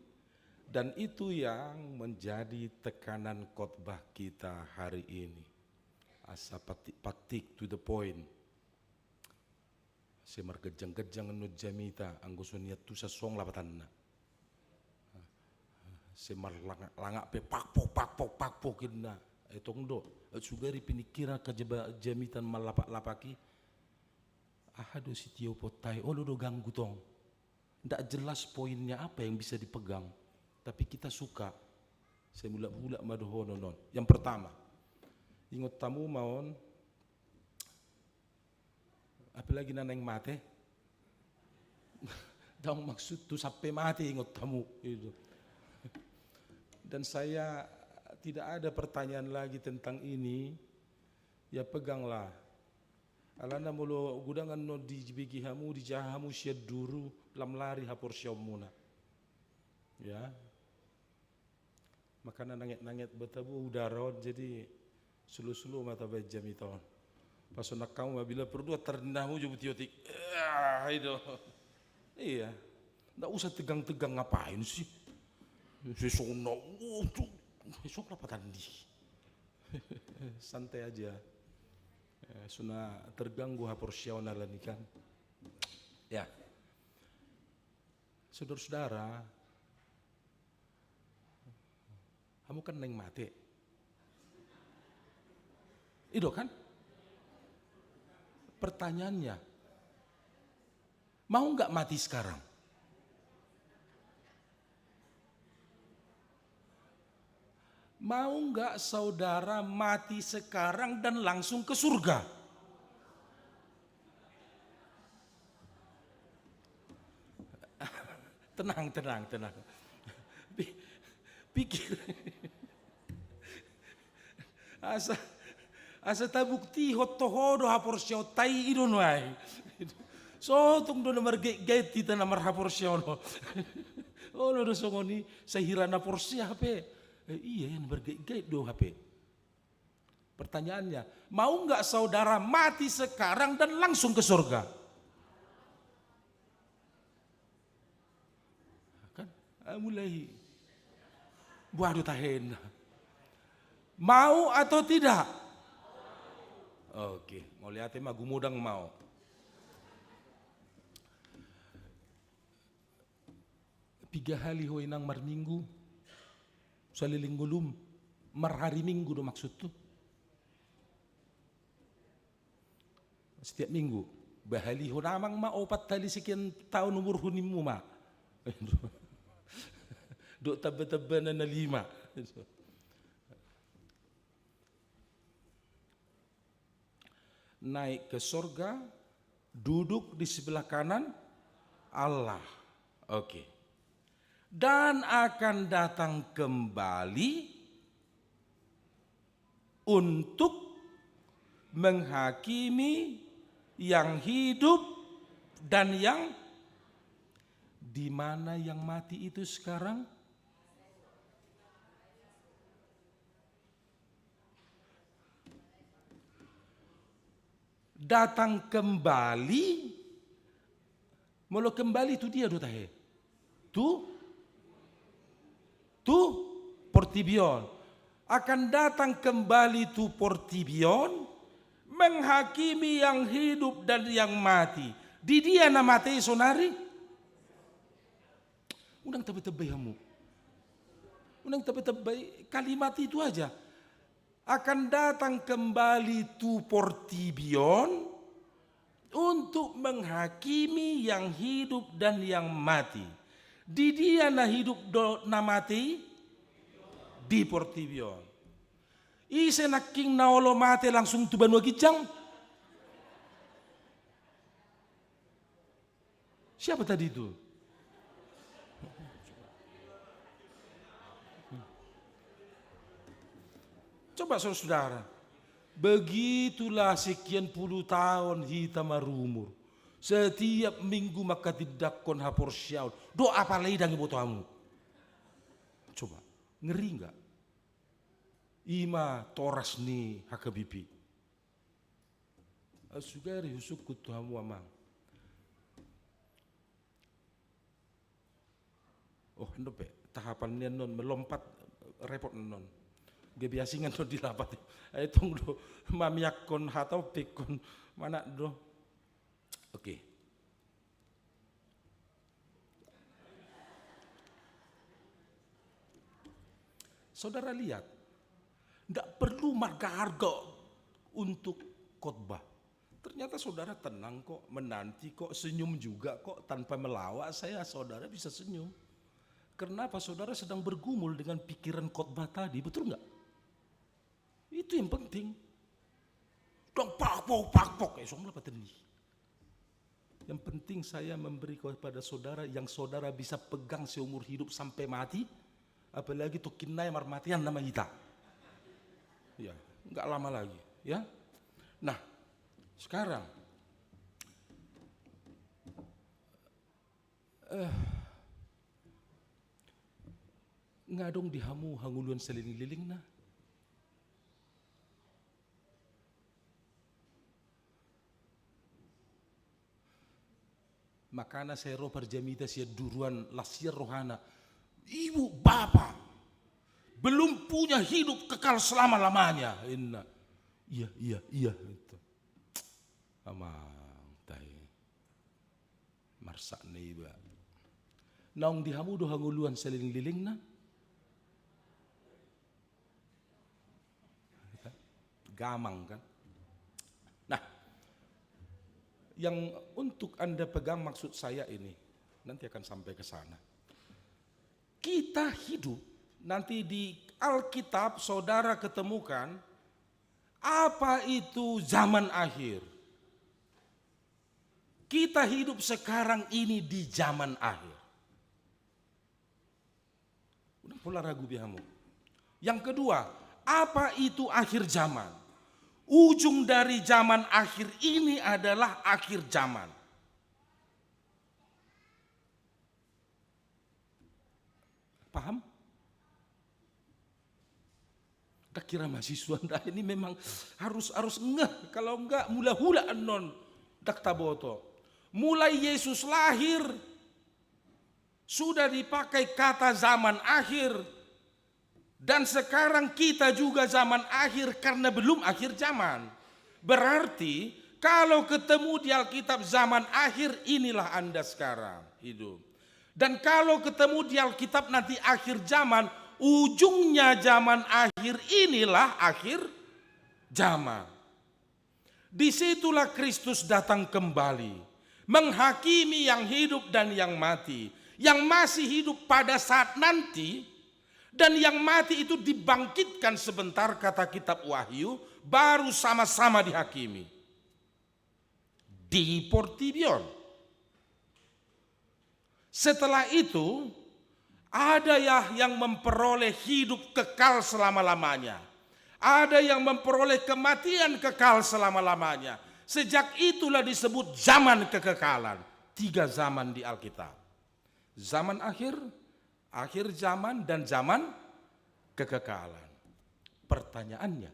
S8: dan itu yang menjadi tekanan khotbah kita hari ini. Asa patik to the point. Semar gejang-gejang nu jamita anggusunia tu sa song labatanna. Semar langak pe pakpo kinna. Etong do sugari pinikira ka jamitan malapak-lapaki. Ahado si tio potai do ganggu tong. Ndak jelas poinnya apa yang bisa dipegang. Tapi kita suka. Saya mulak-mulak madohono non. Yang pertama, ingot tamu maon, apalagi naneng mate, daung maksud tu sampai mati ingot tamu itu. Dan saya tidak ada pertanyaan lagi tentang ini, ya peganglah. Alana mulo gudangan no di bigihamu di jahamu syed duru lam lari hapor syomuna. Ya. Makanan nangit-nangit betabu udara jadi sulu-sulu mata bejam itu. Pas nak kamu bila perlu terdinamu jemput tiotik. Itu. Iya. Nggak usah tegang-tegang ngapain sih? Sesono. Besok apa tadi? Santai aja. Sudah terganggu haporsionalan ini kan. Ya. Saudara-saudara, kamu kan neng mati. Itu kan? Pertanyaannya, mau nggak mati sekarang? Mau nggak saudara mati sekarang dan langsung ke surga? Tenang. Pikir. Asa tabukti hotohodo hapor syau tai idon wai. So tung do nomor gate kita nomor hapor syau no. Oh lo do songoni sahira na porsi HP. Iya yang nomor gate do HP. Pertanyaannya, mau nggak saudara mati sekarang dan langsung ke surga? Kan? Mulai. Waduh tahen. Mau atau tidak? Oke, mau lihat mah gumudang mau. Tiga hari hoinang mar minggu, saliling gulum, mar hari minggu do maksud tuh. Setiap minggu, bahali honamang ma opat tali sekian tahun umur hunimu ma. Duk tebe-tebe na 5. Naik ke surga, duduk di sebelah kanan Allah. Oke. Dan akan datang kembali untuk menghakimi yang hidup dan yang di mana yang mati itu sekarang? Datang kembali, mulu kembali itu dia dotahe. Tu portibion. Akan datang kembali tu portibion, menghakimi yang hidup dan yang mati. Di dia nama mati sonari. Undang tebe-tebe kamu. Undang tebe-tebe kalimat itu aja. Akan datang kembali tu portibion untuk menghakimi yang hidup dan yang mati. Di dia na hidup na mati di portibion. Ise naking naolo mate langsung tu banua gijang. Siapa tadi itu? Coba saudara, begitulah sekian puluh tahun kita marumur. Setiap minggu maka tidak kon hapor syaud. Doa apa lagi dangi botohamu? Coba, ngeri enggak? Ima toras ni hakabibi. Asugari husuk kutuhamu amang. Oh, ndope tahapan nian non melompat repot non. Gebiasingan do dilapat. Ayo tong do mamiak kon hatau pikon mana do. Oke. Saudara lihat, enggak perlu marga harga untuk khotbah. Ternyata saudara tenang kok, menanti kok, senyum juga kok, tanpa melawak saya saudara bisa senyum. Kenapa saudara sedang bergumul dengan pikiran khotbah tadi, betul enggak? Itu yang penting. Dong pakpok, esok lah pateni. Yang penting saya memberi kepada saudara yang saudara bisa pegang seumur hidup sampai mati, apalagi tuh kinai marmatian nama kita. Ya, enggak lama lagi, ya. Nah, sekarang ngadong dihamu hanguluan seliling-liling nah. Makana saya roh parjamita sia duruan lasir rohana. Ibu bapak belum punya hidup kekal selama-lamanya. Inna. Iya itu. Amang tai. Marsak neiba. Naung dihamu do hanguluan seliling-liling na. Gamang kan. Nah, yang untuk Anda pegang maksud saya ini, nanti akan sampai ke sana. Kita hidup, nanti di Alkitab saudara ketemukan, apa itu zaman akhir. Kita hidup sekarang ini di zaman akhir. Udah pula ragu bihamu. Yang kedua, apa itu akhir zaman? Ujung dari zaman akhir ini adalah akhir zaman. Paham? Tak kira mahasiswa ndak ini memang harus ngeh, kalau enggak mula-hula anon dak taboto. Mulai Yesus lahir sudah dipakai kata zaman akhir, dan sekarang kita juga zaman akhir karena belum akhir zaman. Berarti kalau ketemu di Alkitab zaman akhir, inilah Anda sekarang hidup. Dan kalau ketemu di Alkitab nanti akhir zaman, ujungnya zaman akhir, inilah akhir zaman. Disitulah Kristus datang kembali, menghakimi yang hidup dan yang mati, yang masih hidup pada saat nanti, dan yang mati itu dibangkitkan sebentar, kata kitab Wahyu, baru sama-sama dihakimi. Di Portibion. Setelah itu, ada yang memperoleh hidup kekal selama-lamanya. Ada yang memperoleh kematian kekal selama-lamanya. Sejak itulah disebut zaman kekekalan. 3 zaman di Alkitab. Zaman akhir, akhir zaman, dan zaman kekekalan. Pertanyaannya,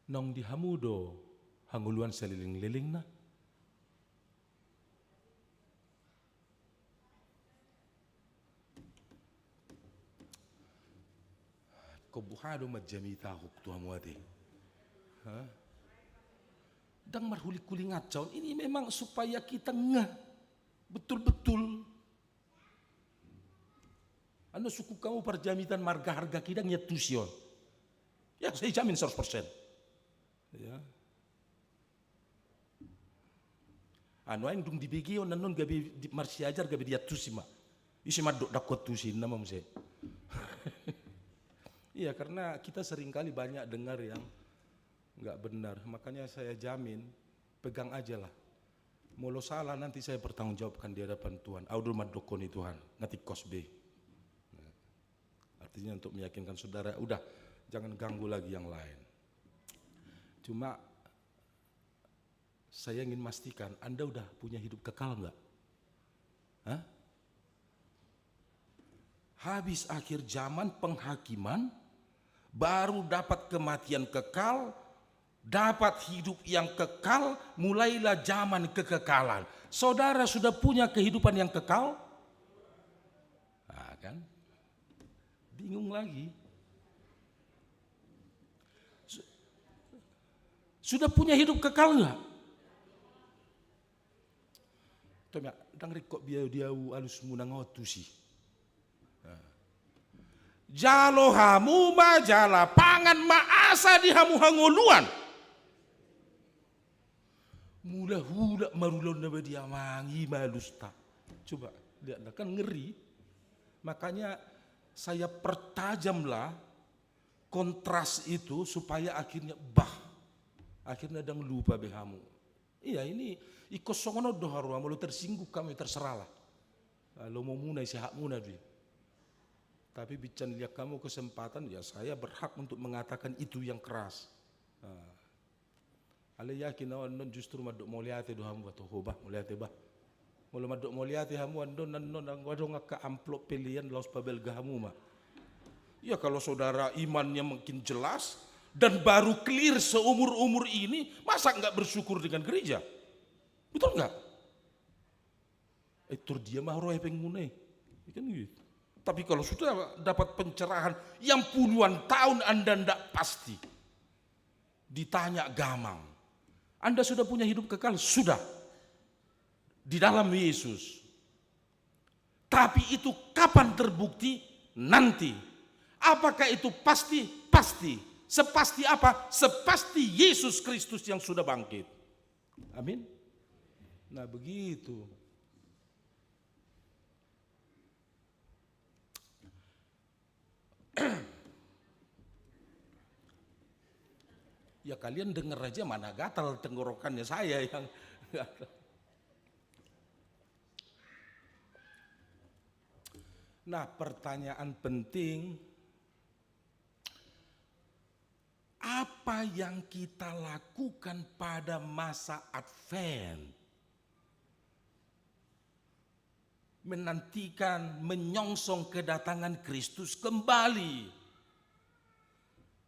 S8: nong di hamudo hanguluan seliling-liling na? Kebuhado majamita huktu hamuate. Dang marhuli kuling ngacau, ini memang supaya kita ngeh betul-betul. Anda suku kamu perjamitan marga harga kita nyetusion. Ya saya jamin 100%. Ya. Anu yang dung dibigi on nanon gabi di marsi ajar gabi dia tusima. Isi madok dakot tusin nama mse. Iya, karena kita seringkali banyak dengar yang nggak benar. Makanya saya jamin, pegang aja lah. Molo salah nanti saya bertanggung jawabkan di hadapan Tuhan. Audul madokoni Tuhan, nanti kosbe. Nah, artinya untuk meyakinkan saudara, udah jangan ganggu lagi yang lain. Cuma saya ingin memastikan, Anda udah punya hidup kekal nggak? Hah? Habis akhir zaman penghakiman, baru dapat kematian kekal, dapat hidup yang kekal, mulailah zaman kekekalan. Saudara sudah punya kehidupan yang kekal? Nah, kan? Bingung lagi. Sudah punya hidup kekal enggak? Tanya, dang rekok biau diau alus munang otusi. Jalo hamu majala pangan maasa di hamu hangoluan. Mula-hula marulon na dia mangi malusta. Coba lihatlah, kan ngeri. Makanya saya pertajamlah kontras itu supaya akhirnya akhirnya dang lupa behamu. Iya, ini ikosongono doharu amu tersinggung kami terserahlah. Kalau mau munai sehat muna dia. Tapi bicara lihat kamu kesempatan, ya saya berhak untuk mengatakan itu yang keras. Ale yakin non justru madok moliate do hamu atau hobah moliate bah. Mula madok moliate hamu andon non wadong ka amplop pilihan laus pabel gahamu mah. Ya kalau saudara imannya makin jelas dan baru clear seumur-umur ini, masa enggak bersyukur dengan gereja? Betul enggak? Itu dia mah roh pengunai. Kan gitu. Tapi kalau sudah dapat pencerahan yang puluhan tahun Anda tidak pasti, ditanya gamang, Anda sudah punya hidup kekal? Sudah, di dalam Yesus. Tapi itu kapan terbukti? Nanti. Apakah itu pasti? Pasti. Sepasti apa? Sepasti Yesus Kristus yang sudah bangkit. Amin. Nah begitu. Ya kalian dengar aja, mana gatal tenggorokannya saya yang gatal. Nah, pertanyaan penting, apa yang kita lakukan pada masa Advent? Menantikan, menyongsong kedatangan Kristus kembali.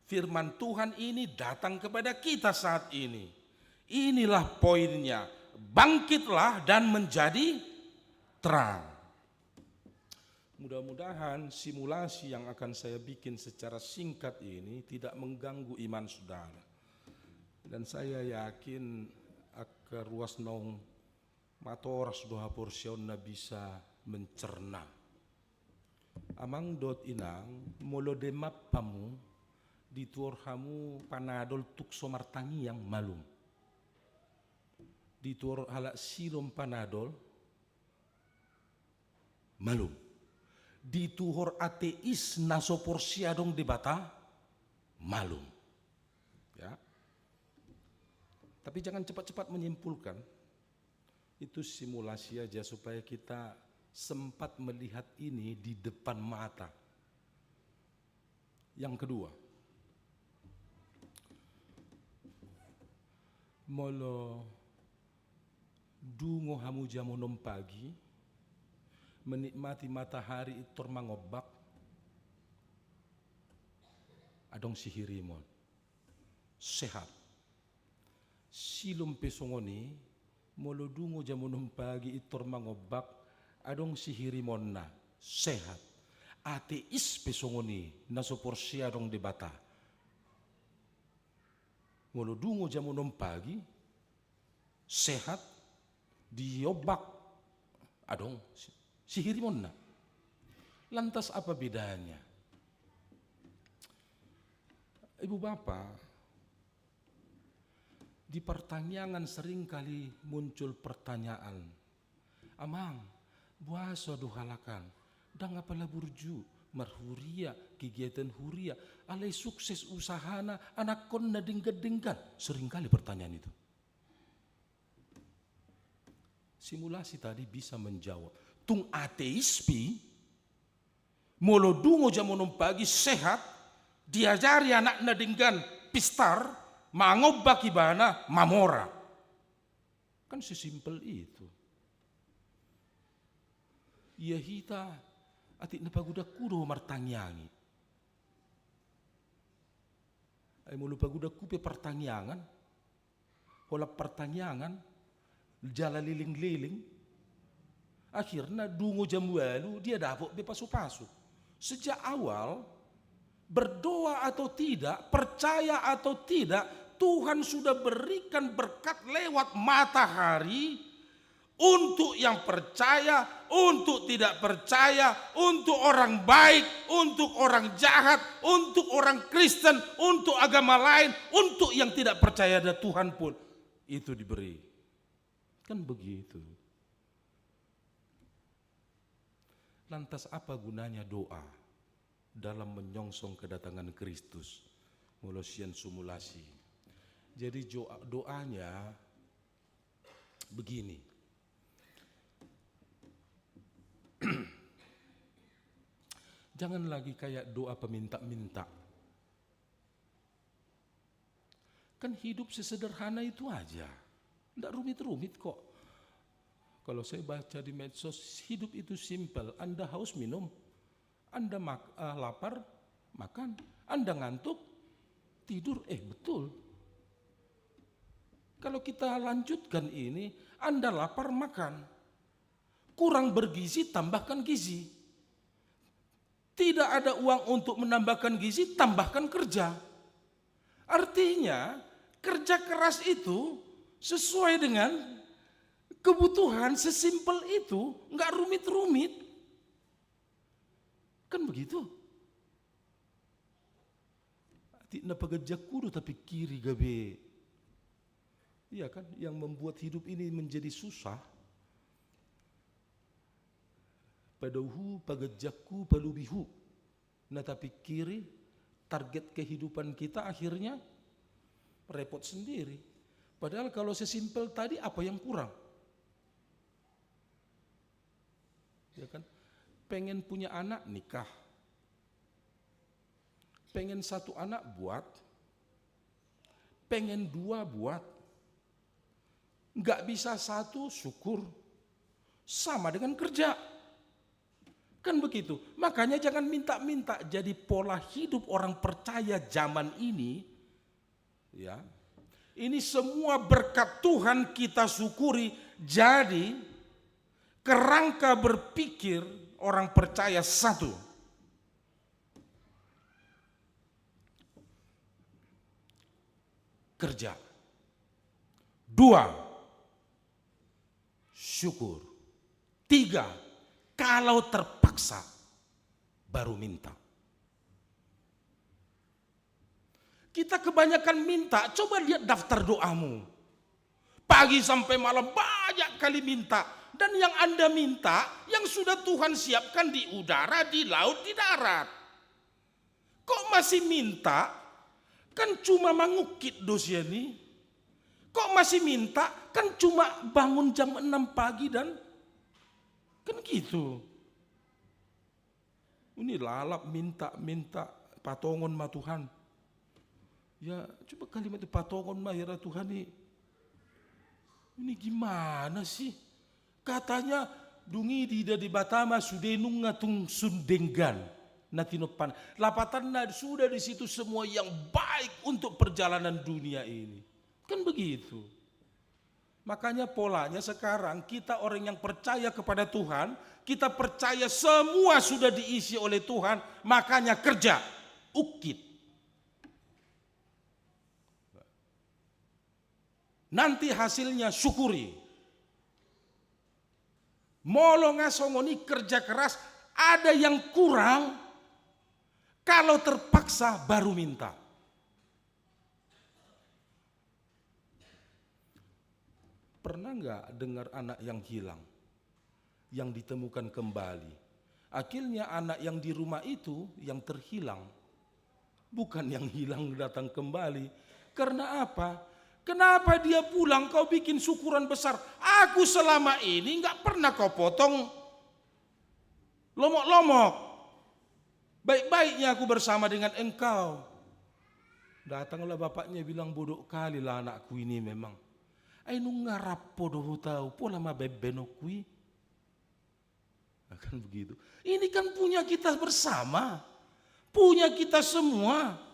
S8: Firman Tuhan ini datang kepada kita saat ini. Inilah poinnya. Bangkitlah dan menjadi terang. Mudah-mudahan simulasi yang akan saya bikin secara singkat ini tidak mengganggu iman saudara. Dan saya yakin akan ruas nong matoras doha porsionna bisa mencerna. Amang dot inang molo demap pamu dituor hamu panadol tukso martangi yang malum. Dituor halak silom panadol malum. Dituhor ateis naso porsiadong debata malum. Ya. Tapi jangan cepat-cepat menyimpulkan. Itu simulasi aja supaya kita sempat melihat ini di depan mata. Yang kedua, molo dungo hamu jamonom pagi, menikmati matahari itu mangobak, adong sihirimon, sehat. Silum pesongoni, molo dungo jamonom pagi itu mangobak, adong sihirimon na, sehat. Ateis pesongoni, nasoporsia adong debata. Molo dungo jamonom pagi, sehat, diobak, adong sihirimon na. Lantas apa bedanya? Ibu bapak, di pertanyaan seringkali muncul pertanyaan, amang, buaso duhalakan, dang apala burju, marhuria, kegiatan huria, alai sukses usahana, anak kon na dingkat-dingkat. Seringkali pertanyaan itu. Simulasi tadi bisa menjawab. Tung ateis pi, molo dungo jamonom pagi sehat, diajari anak nadinggan pistar, mangobak ibana mamora. Kan sesimpel itu. Ia hita atik napaguda kudo martangyangi. Ay mulu paguda kupe pertangyangan, hola pertangyangan, jala liling-liling. Akhirnya dungo jam walu dia dapat bepasu-pasu. Sejak awal berdoa atau tidak, percaya atau tidak, Tuhan sudah berikan berkat lewat matahari untuk yang percaya, untuk tidak percaya, untuk orang baik, untuk orang jahat, untuk orang Kristen, untuk agama lain, untuk yang tidak percaya ada Tuhan pun itu diberi. Kan begitu. Lantas apa gunanya doa dalam menyongsong kedatangan Kristus? Molosian simulasi. Jadi doanya begini. Jangan lagi kayak doa peminta-minta. Kan hidup sesederhana itu aja. Tidak rumit-rumit kok. Kalau saya baca di medsos, hidup itu simpel. Anda haus minum, Anda lapar makan, Anda ngantuk tidur. Betul. Kalau kita lanjutkan ini, Anda lapar makan, kurang bergizi tambahkan gizi. Tidak ada uang untuk menambahkan gizi, tambahkan kerja. Artinya kerja keras itu sesuai dengan kebutuhan, sesimpel itu, nggak rumit-rumit. Kan begitu. Tidak pagajak kudu tapi kiri gabe. Iya kan, yang membuat hidup ini menjadi susah. Padahu pagajakku palubihu. Nah tapi kiri, target kehidupan kita akhirnya repot sendiri. Padahal kalau sesimpel tadi apa yang kurang? Ya kan? Pengen punya anak nikah. Pengen satu anak buat. Pengen dua buat. Enggak bisa satu syukur. Sama dengan kerja. Kan begitu. Makanya jangan minta-minta. Jadi pola hidup orang percaya zaman ini, ya, ini semua berkat Tuhan kita syukuri. Jadi kerangka berpikir orang percaya satu, kerja. Dua, syukur. Tiga, kalau terpaksa baru minta. Kita kebanyakan minta, coba lihat daftar doamu. Pagi sampai malam banyak kali minta. Dan yang Anda minta, yang sudah Tuhan siapkan di udara, di laut, di darat. Kok masih minta? Kan cuma mengukit dosia ini. Kok masih minta? Kan cuma bangun jam 6 pagi dan kan gitu. Ini lalap minta patongon ma Tuhan. Ya coba kalimat itu patongon ma ya Tuhan ini gimana sih? Katanya dungi di Batama sudenung ngatung sundenggan natinopan. Lapatan sudah di situ semua yang baik untuk perjalanan dunia ini. Kan begitu. Makanya polanya sekarang kita orang yang percaya kepada Tuhan, kita percaya semua sudah diisi oleh Tuhan, makanya kerja, ukit. Nanti hasilnya syukuri. Molo ngasongoni kerja keras, ada yang kurang, kalau terpaksa baru minta. Pernah nggak dengar anak yang hilang, yang ditemukan kembali? Akhirnya anak yang di rumah itu yang terhilang, bukan yang hilang datang kembali. Karena apa? Kenapa dia pulang kau bikin syukuran besar? Aku selama ini nggak pernah kau potong lomok-lomok. Baik-baiknya aku bersama dengan engkau. Datanglah bapaknya bilang, bodoh kali lah anakku ini memang. Ainu ngarap podo tahu pola ma bebeno kui. Akan begitu. Ini kan punya kita bersama. Punya kita semua.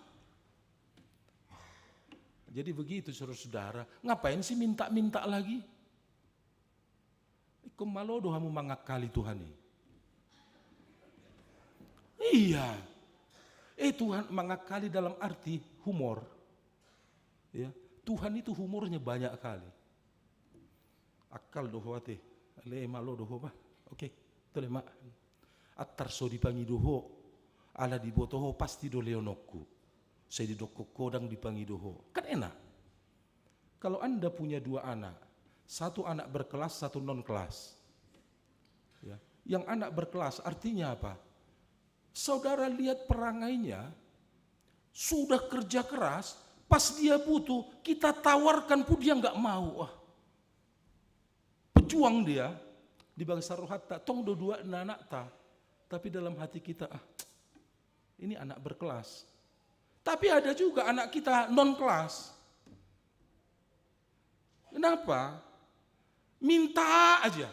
S8: Jadi begitu saudara-saudara, ngapain sih minta-minta lagi? Kau malo dohamu mangakali Tuhan ini. Iya. Tuhan mangakali dalam arti humor. Ya, Tuhan itu humornya banyak kali. Akal doho ate, le malo doho ba? Oke, tole mak. Atar so dipangi doho, ala di botoho pasti do leonokku. Saya di doko kodang dipangi doho. Kan enak. Kalau Anda punya 2 anak, satu anak berkelas, satu non kelas. Ya. Yang anak berkelas artinya apa? Saudara lihat perangainya, sudah kerja keras, pas dia butuh, kita tawarkan pun dia nggak mau. Wah. Pejuang dia, di bangsa rohata, tong dua anak ta. Tapi dalam hati kita, ini anak berkelas. Tapi ada juga anak kita non kelas. Kenapa? Minta aja.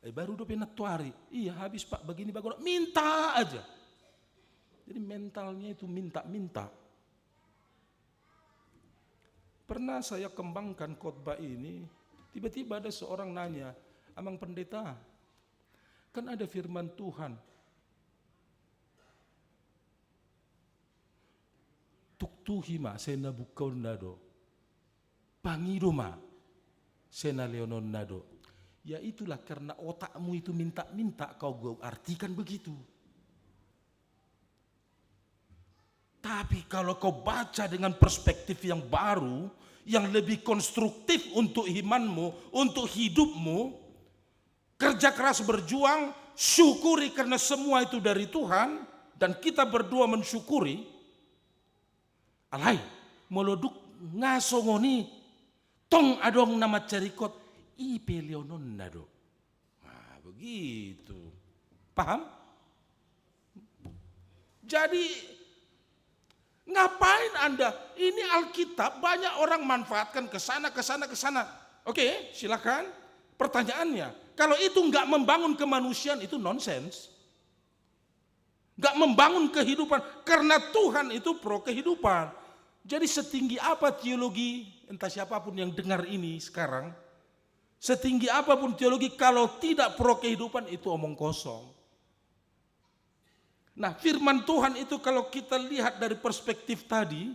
S8: Baru udah penat tuari. Iya habis Pak begini bagus. Minta aja. Jadi mentalnya itu minta-minta. Pernah saya kembangkan khotbah ini. Tiba-tiba ada seorang nanya, Amang Pendeta, kan ada firman Tuhan. Tuktuhima sena bukaun nado, pangidoma sena leonon nado. Ya itulah karena otakmu itu minta-minta kau gue artikan begitu. Tapi kalau kau baca dengan perspektif yang baru, yang lebih konstruktif untuk imanmu, untuk hidupmu, kerja keras berjuang, syukuri karena semua itu dari Tuhan, dan kita berdua mensyukuri. Alai, moloduk ngasongoni, tong adong nama carikot, ipe leonon nado. Nah, begitu. Paham? Jadi, ngapain Anda? Ini Alkitab, banyak orang manfaatkan ke sana, ke sana, ke sana. Oke, silakan. Pertanyaannya, kalau itu enggak membangun kemanusiaan, itu nonsens. Gak membangun kehidupan, karena Tuhan itu pro kehidupan. Jadi setinggi apa teologi, entah siapapun yang dengar ini sekarang, setinggi apapun teologi, kalau tidak pro kehidupan itu omong kosong. Nah, firman Tuhan itu kalau kita lihat dari perspektif tadi,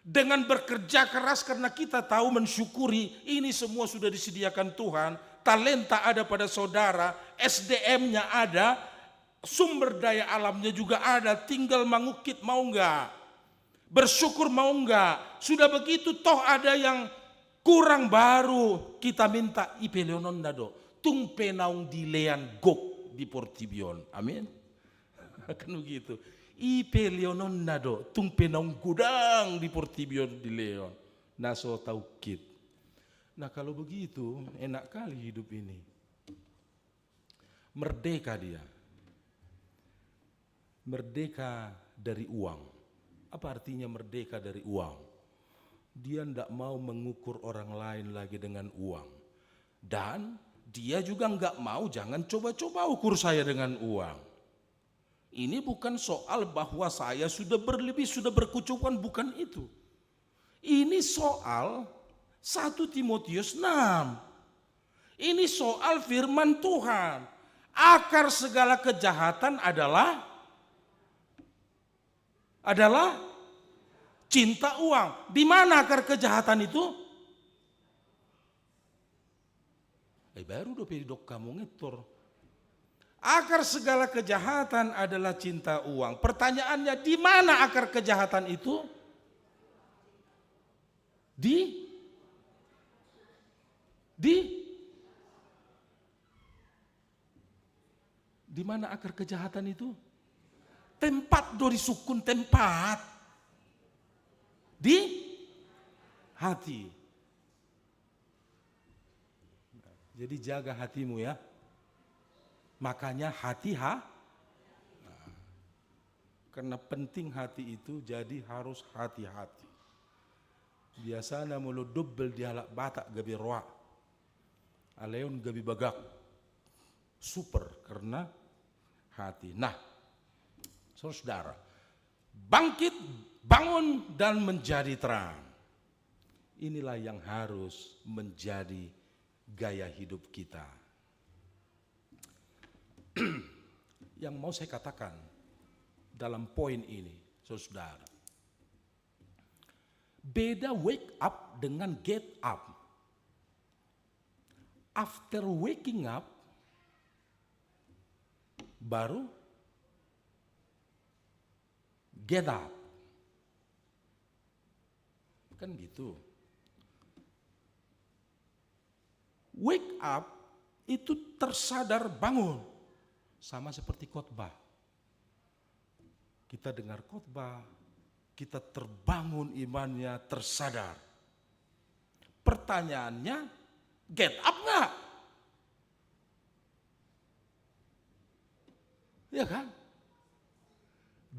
S8: dengan bekerja keras karena kita tahu mensyukuri ini semua sudah disediakan Tuhan, talenta ada pada saudara, SDM-nya ada, sumber daya alamnya juga ada, tinggal mengukit mau enggak, bersyukur mau enggak, sudah begitu toh ada yang kurang baru, kita minta ipeleonon nado, tung penaung di lean gok di Portibion, amin. Kan begitu, ipeleonon nado, tung penaung gudang di Portibion di Leon, naso taukit. Nah kalau begitu enak kali hidup ini, merdeka dia. Merdeka dari uang. Apa artinya merdeka dari uang? Dia tidak mau mengukur orang lain lagi dengan uang. Dan dia juga nggak mau, jangan coba-coba ukur saya dengan uang. Ini bukan soal bahwa saya sudah berlebih, sudah berkecukupan, bukan itu. Ini soal 1 Timotius 6. Ini soal firman Tuhan. Akar segala kejahatan adalah cinta uang. Di mana akar kejahatan itu? Baru udah pedok kamu ngetor. Akar segala kejahatan adalah cinta uang. Pertanyaannya, di mana akar kejahatan itu? Di mana akar kejahatan itu? Tempat dori sukun, tempat di hati. Jadi jaga hatimu ya. Makanya hati karena penting hati itu, jadi harus hati-hati. Biasanya mulu double dihalak batak gabi roa, aleon gabi bagak, super karena hati. Nah, saudara, bangkit, bangun dan menjadi terang. Inilah yang harus menjadi gaya hidup kita. Yang mau saya katakan dalam poin ini, saudara, beda wake up dengan get up. After waking up, baru get up. Kan gitu. Wake up itu tersadar bangun. Sama seperti khotbah. Kita dengar khotbah, kita terbangun imannya, tersadar. Pertanyaannya, get up nggak? Ya kan?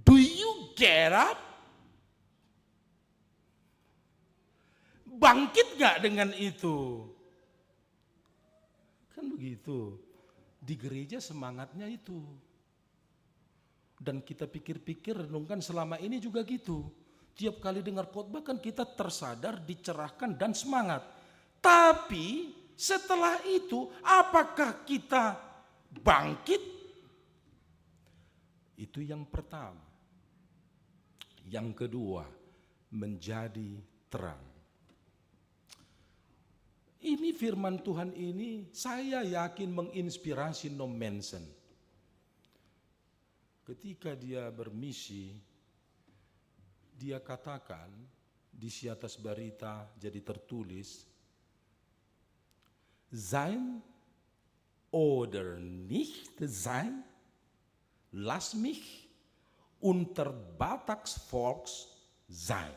S8: Do you get up? Bangkit nggak dengan itu? Kan begitu. Di gereja semangatnya itu. Dan kita pikir-pikir, renungkan selama ini juga gitu. Tiap kali dengar khotbah kan kita tersadar, dicerahkan dan semangat. Tapi setelah itu apakah kita bangkit? Itu yang pertama. Yang kedua, menjadi terang. Ini firman Tuhan ini saya yakin menginspirasi Nom Manson. Ketika dia bermisi, dia katakan di atas berita jadi tertulis, Sein oder nicht sein, lass mich unter Bataks Volks sein.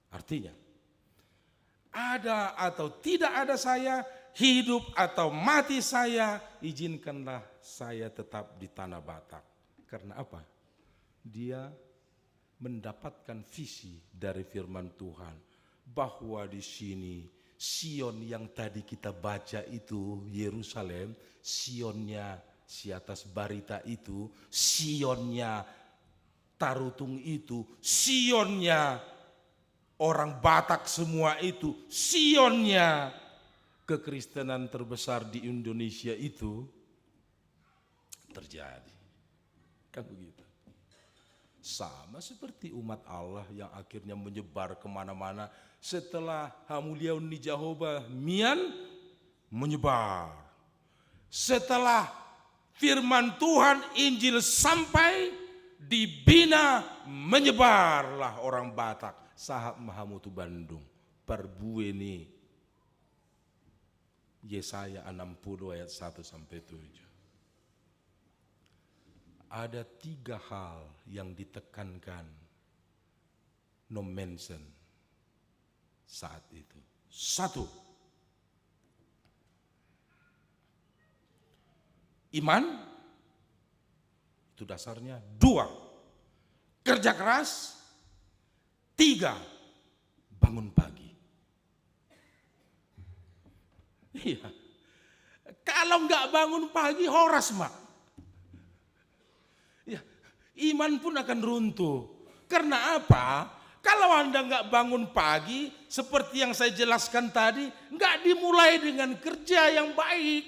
S8: Artinya, ada atau tidak ada saya, hidup atau mati saya, izinkanlah saya tetap di tanah Batak. Karena apa? Dia mendapatkan visi dari firman Tuhan bahwa di sini Sion yang tadi kita baca itu Yerusalem, Sionnya Si atas barita itu, Sionnya Tarutung itu, Sionnya orang Batak semua itu, Sionnya kekristenan terbesar di Indonesia itu terjadi. Kan begitu. Sama seperti umat Allah yang akhirnya menyebar kemana-mana setelah hamuliaun ni Jehovah mian menyebar. Setelah firman Tuhan Injil sampai dibina menyebarlah orang Batak. Sahab Mahamutu Bandung perbueni Yesaya 60 ayat 1 sampai 7. Ada 3 hal yang ditekankan no mention saat itu. 1, iman, itu dasarnya. 2, kerja keras. 3, bangun pagi. Iya, kalau nggak bangun pagi horas mak. Ya, iman pun akan runtuh. Karena apa? Kalau Anda nggak bangun pagi, seperti yang saya jelaskan tadi, nggak dimulai dengan kerja yang baik.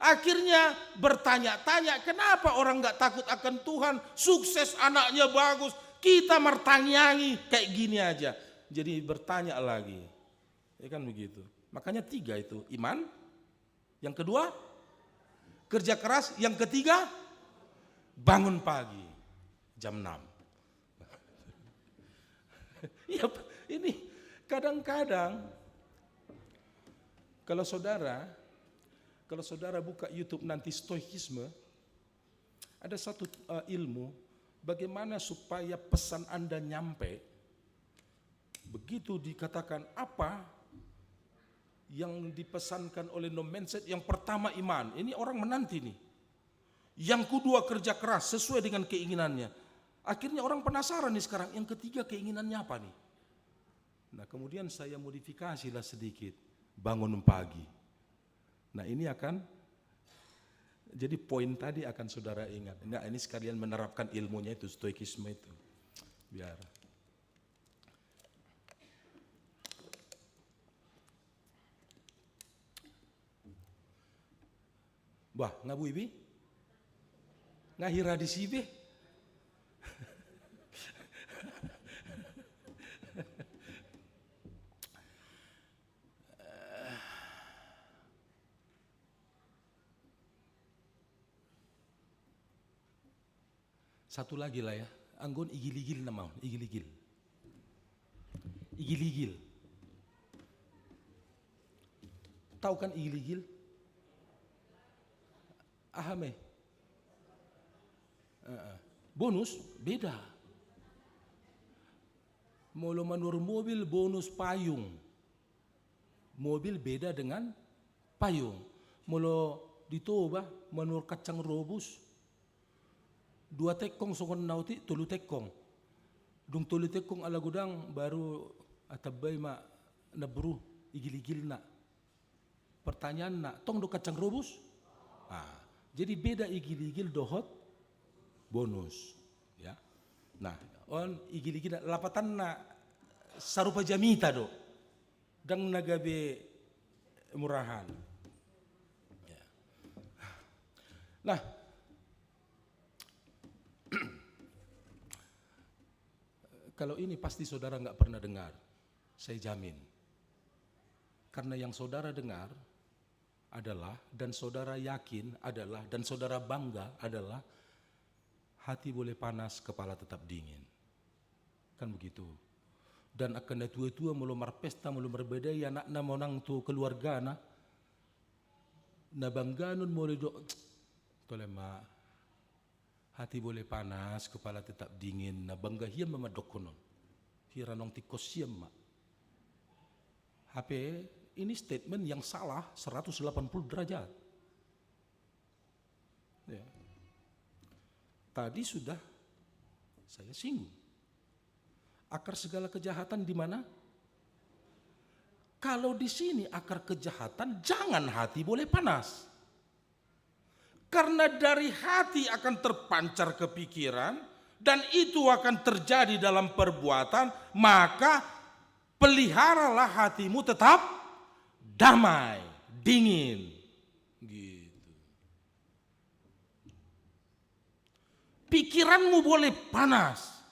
S8: Akhirnya bertanya-tanya, kenapa orang nggak takut akan Tuhan? Sukses, anaknya bagus, kita mertanyangi kayak gini aja. Jadi bertanya lagi, ya kan begitu. Makanya 3 itu, iman. Yang kedua, kerja keras. Yang ketiga, bangun pagi jam 6. Ya, ini kadang-kadang kalau saudara buka YouTube nanti stoikisme, ada satu ilmu bagaimana supaya pesan Anda nyampe. Begitu dikatakan apa yang dipesankan oleh no mindset, yang pertama iman, ini orang menanti nih. Yang kedua kerja keras sesuai dengan keinginannya. Akhirnya orang penasaran nih sekarang, yang ketiga keinginannya apa nih? Nah kemudian saya modifikasilah sedikit, bangun pagi. Nah ini akan, jadi poin tadi akan saudara ingat. Enggak, ini sekalian menerapkan ilmunya itu, stoikisme itu. Biar. Bah, ngabu ibi? Ngahira di sibe? Satu lagi lah ya, anggon igil-igil nama, igil-igil. Igil-igil. Tahu kan igil-igil? Ahame. Bonus beda. Molo manur mobil bonus payung. Mobil beda dengan payung. Molo ditoba manur kacang robus. 2 tekong songon nauti, 3 tekong. Dung 3 tekong ala gudang baru atabay ma nabru igil-igil na. Pertanyaan na, tong do kacang robus? Jadi beda igil-igil dohot bonus, ya. Nah, on igil-igil lapatan na sarupa jamita do, dang nagabe murahan. Ya. Nah, kalau ini pasti saudara nggak pernah dengar, saya jamin. Karena yang saudara dengar adalah, dan saudara yakin adalah, dan saudara bangga adalah, hati boleh panas, kepala tetap dingin. Kan begitu. Dan akan tua-tua melomar pesta, melomar beda, ya nak na monang tu keluarga na bangganun mulai do, tolema, hati boleh panas, kepala tetap dingin, na bangga hiam mamadokonon, hiranong tikos siam mak. HP ini statement yang salah 180 derajat. Ya. Tadi sudah saya singgung. Akar segala kejahatan di mana? Kalau di sini akar kejahatan, jangan hati boleh panas. Karena dari hati akan terpancar ke pikiran dan itu akan terjadi dalam perbuatan, maka peliharalah hatimu tetap damai, dingin. Gitu. Pikiranmu boleh panas,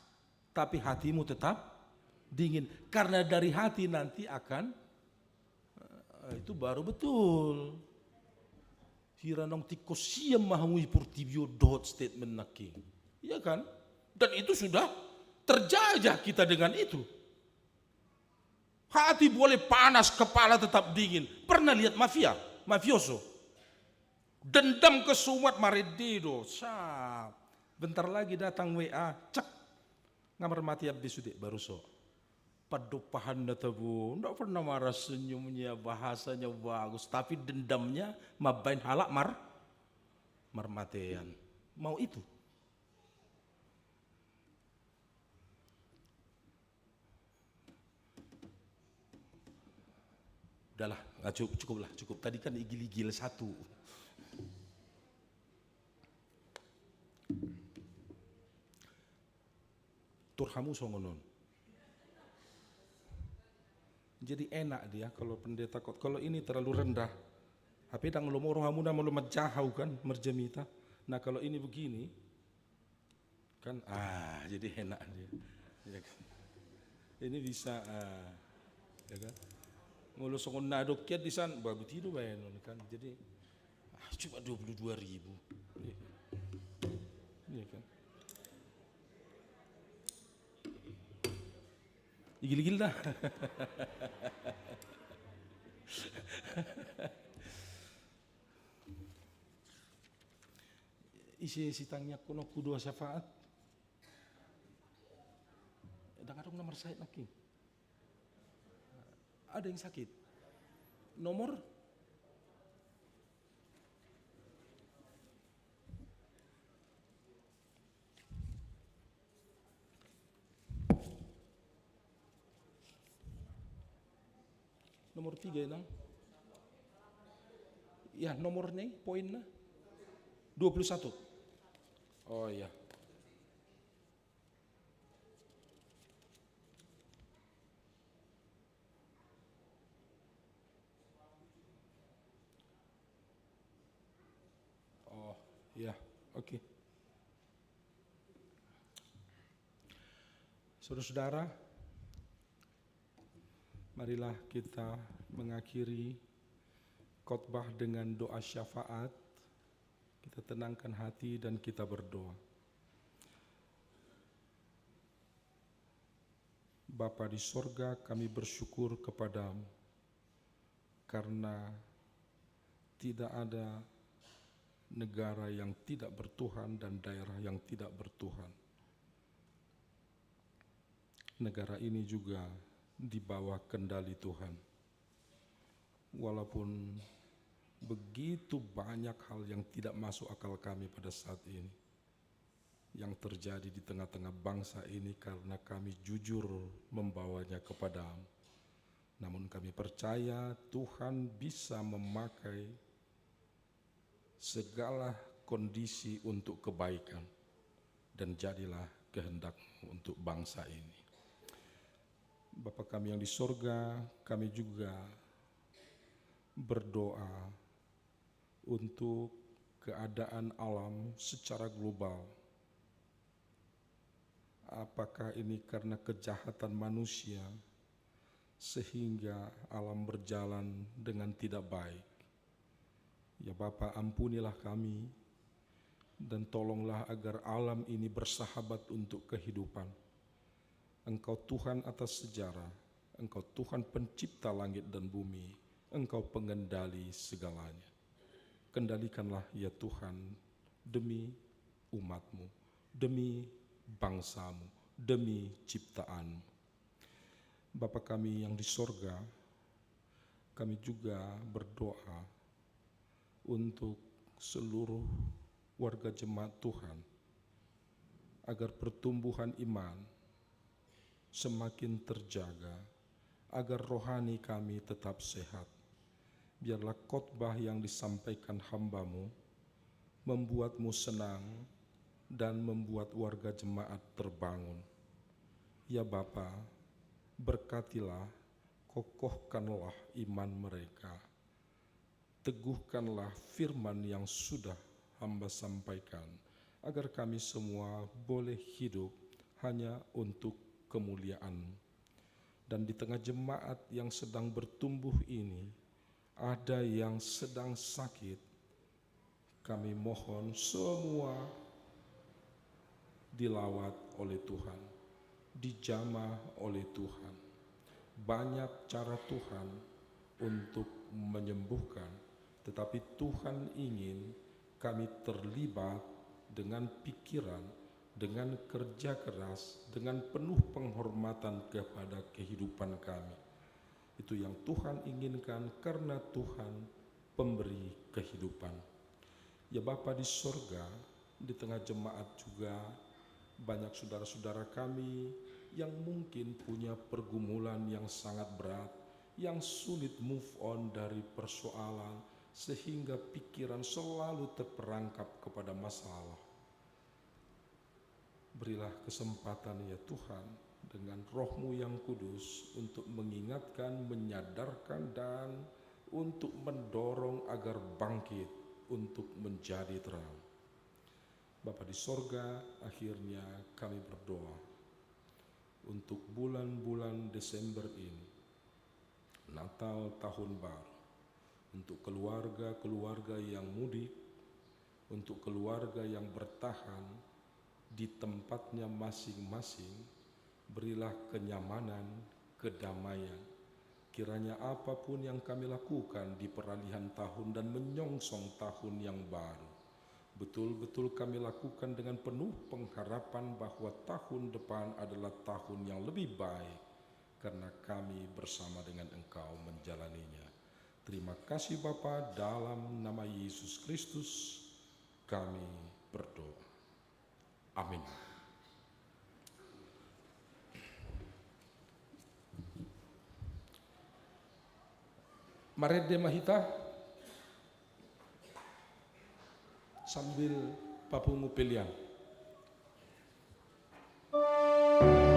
S8: tapi hatimu tetap dingin. Karena dari hati nanti akan, itu baru betul. Hiranong tiko siam mahamui purtibio dot statement naki. Iya kan? Dan itu sudah terjajah kita dengan itu. Hati boleh panas, kepala tetap dingin. Pernah lihat mafioso? Dendam kesumat marededo. Sap. Bentar lagi datang WA, cek. Ngamar mati abdi sudik baru so. Padupahan na tabu, ndak pernah marah, senyumnya, bahasanya bagus, tapi dendamnya mabain halak marmatean. Mau itu? Udahlah, cukup. Tadi kan igil-igil satu. Turhamu songonon. Jadi enak dia kalau pendeta kot. Kalau ini terlalu rendah. Tapi dang lomoro hamuna melumat jahau kan merjemita. Nah kalau ini begini kan jadi enak dia. Ya kan? Ini bisa ya kan? Ngulus songon nadok kiat di sana bagus tidur bayan kan. Jadi cuma 22.000. Iya kan? Igil-igil dah. Isi sitangnya kuno kudua syafaat. Kadang-kadang nomor saya lagi. Ada yang sakit. Nomor nomor 3 ya, ya nomornya poinnya 21. Oh iya. Oh iya, oke. Saudara-saudara, marilah kita mengakhiri khotbah dengan doa syafaat. Kita tenangkan hati dan kita berdoa. Bapa di sorga, kami bersyukur kepadamu karena tidak ada negara yang tidak bertuhan dan daerah yang tidak bertuhan. Negara ini juga di bawah kendali Tuhan. Walaupun begitu banyak hal yang tidak masuk akal kami pada saat ini yang terjadi di tengah-tengah bangsa ini karena kami jujur membawanya kepadamu. Namun kami percaya Tuhan bisa memakai segala kondisi untuk kebaikan dan jadilah kehendak-Mu untuk bangsa ini. Bapa kami yang di sorga, kami juga berdoa untuk keadaan alam secara global. Apakah ini karena kejahatan manusia sehingga alam berjalan dengan tidak baik? Ya Bapa, ampunilah kami dan tolonglah agar alam ini bersahabat untuk kehidupan. Engkau Tuhan atas sejarah, Engkau Tuhan pencipta langit dan bumi, Engkau pengendali segalanya. Kendalikanlah ya Tuhan demi umat-Mu, demi bangsa-Mu, demi ciptaan-Mu. Bapa kami yang di sorga, kami juga berdoa untuk seluruh warga jemaat Tuhan agar pertumbuhan iman semakin terjaga, agar rohani kami tetap sehat. Biarlah khotbah yang disampaikan hamba-Mu membuatmu senang, dan membuat warga jemaat terbangun. Ya Bapa, berkatilah, kokohkanlah iman mereka. Teguhkanlah firman yang sudah hamba sampaikan, agar kami semua boleh hidup hanya untuk kemuliaan. Dan di tengah jemaat yang sedang bertumbuh ini, ada yang sedang sakit. Kami mohon semua dilawat oleh Tuhan, dijamah oleh Tuhan. Banyak cara Tuhan untuk menyembuhkan, tetapi Tuhan ingin kami terlibat dengan pikiran, dengan kerja keras, dengan penuh penghormatan kepada kehidupan kami. Itu yang Tuhan inginkan, karena Tuhan pemberi kehidupan. Ya Bapa di sorga, di tengah jemaat juga banyak saudara-saudara kami yang mungkin punya pergumulan yang sangat berat, yang sulit move on dari persoalan, sehingga pikiran selalu terperangkap kepada masalah. Berilah kesempatan ya Tuhan, dengan Roh-Mu yang kudus untuk mengingatkan, menyadarkan, dan untuk mendorong agar bangkit untuk menjadi terang. Bapa di sorga, akhirnya kami berdoa untuk bulan-bulan Desember ini, Natal Tahun Baru, untuk keluarga-keluarga yang mudik, untuk keluarga yang bertahan di tempatnya masing-masing. Berilah kenyamanan, kedamaian. Kiranya apapun yang kami lakukan di peralihan tahun dan menyongsong tahun yang baru, betul-betul kami lakukan dengan penuh pengharapan bahwa tahun depan adalah tahun yang lebih baik, karena kami bersama dengan Engkau menjalaninya. Terima kasih Bapa, dalam nama Yesus Kristus kami berdoa. Amin. Mari Mahita sambil papungu pilihan.
S9: Oh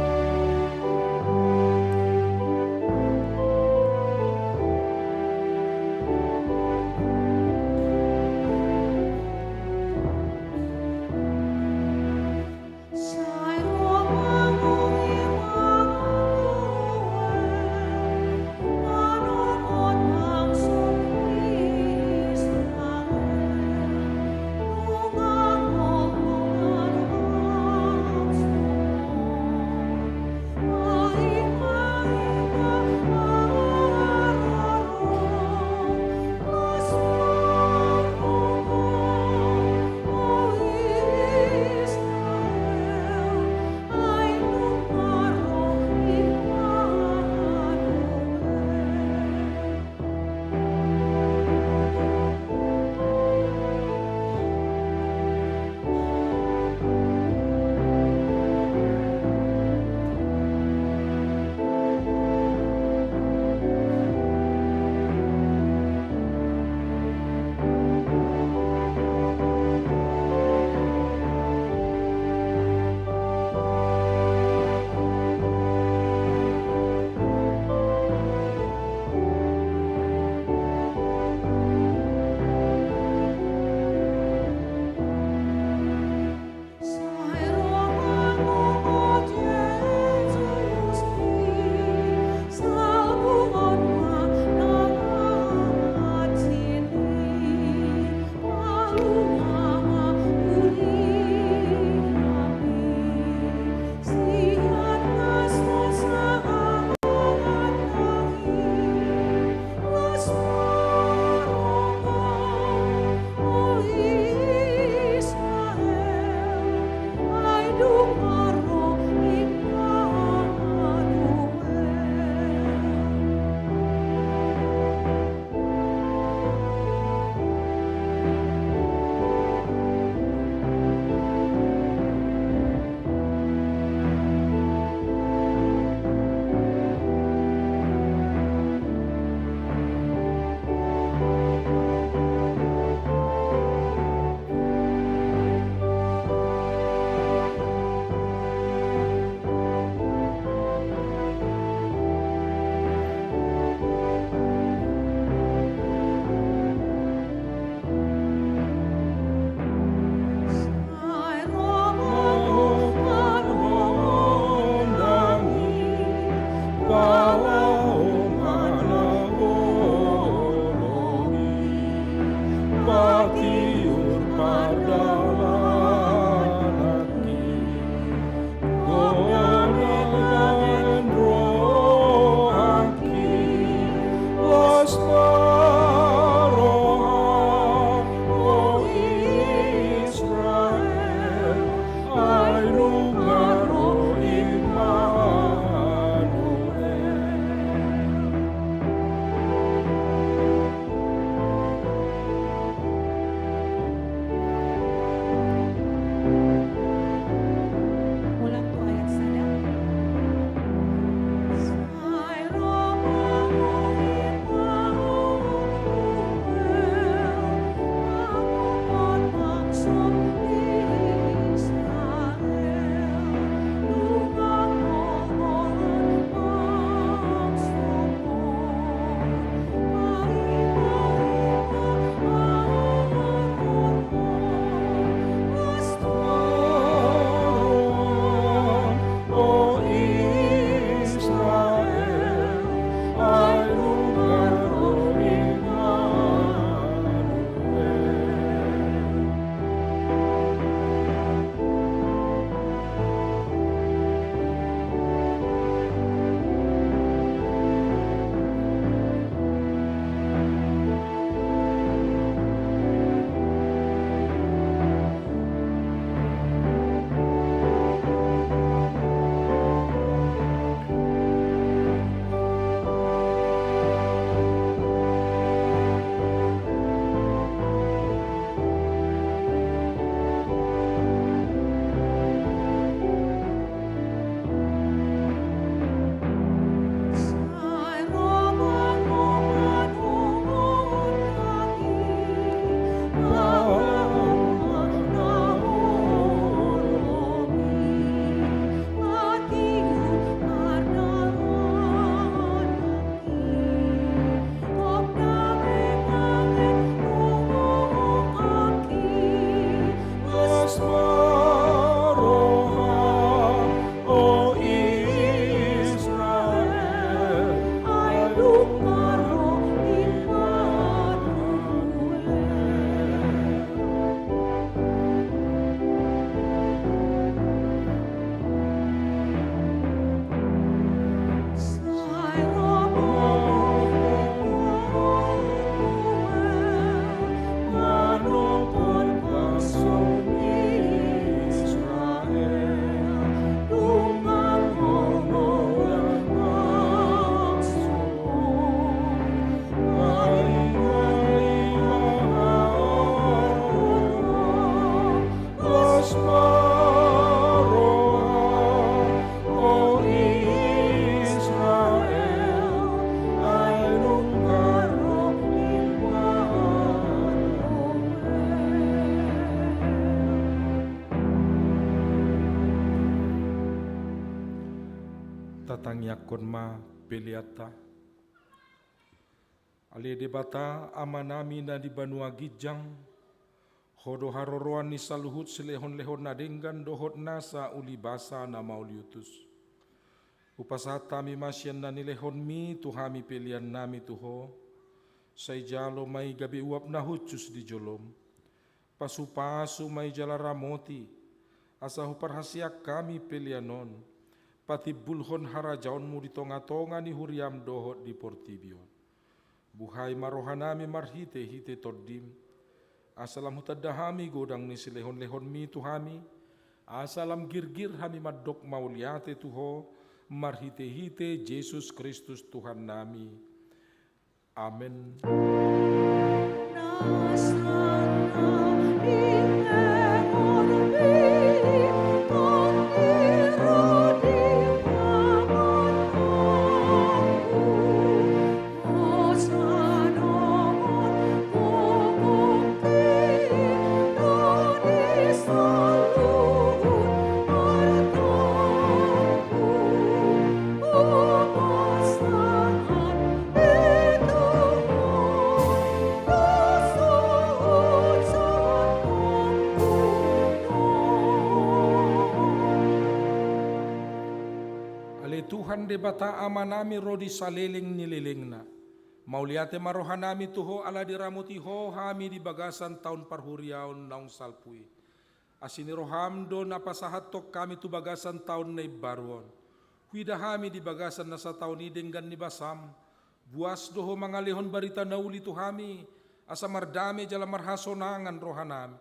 S8: batang yakon ma peliata. Ale de bata amanami na di Banua Gijang, hodo haroroan ni saluhut silehon-lehon na denggan dohot nasa uli basa na mauliutus. Upasata mi masyan na nilehon mi tuhami pelian nami tuho, say jalo may gabi uap na hucus di jolom. Pasu-pasu may jala ramoti, asa huparhasiak kami pelianon, pati bulhon harajaonmu di tonga-tonga ni huriam dohot di portibion. Buhay marohanami marhite-hite toddim, asalam hutadahami godang ni silehon-lehon mi tuhami, asalam girgir hami madok mauliate tuho, marhite-hite Yesus Kristus Tuhan nami. Amen. Tuhan de bata amanami rodi saleling nililing na. Mauliate marohanami tuho ala diramuti ho hami di bagasan taun parhuriaon naung salpui. Asini rohamdo napasahat tok kami tu bagasan taun na ibaruon. Huida hami di bagasan na sa taun idenggan ni basam. Buas doho mangalihon barita nauli tu hami. Asa mardami jala marhasonangan rohanami.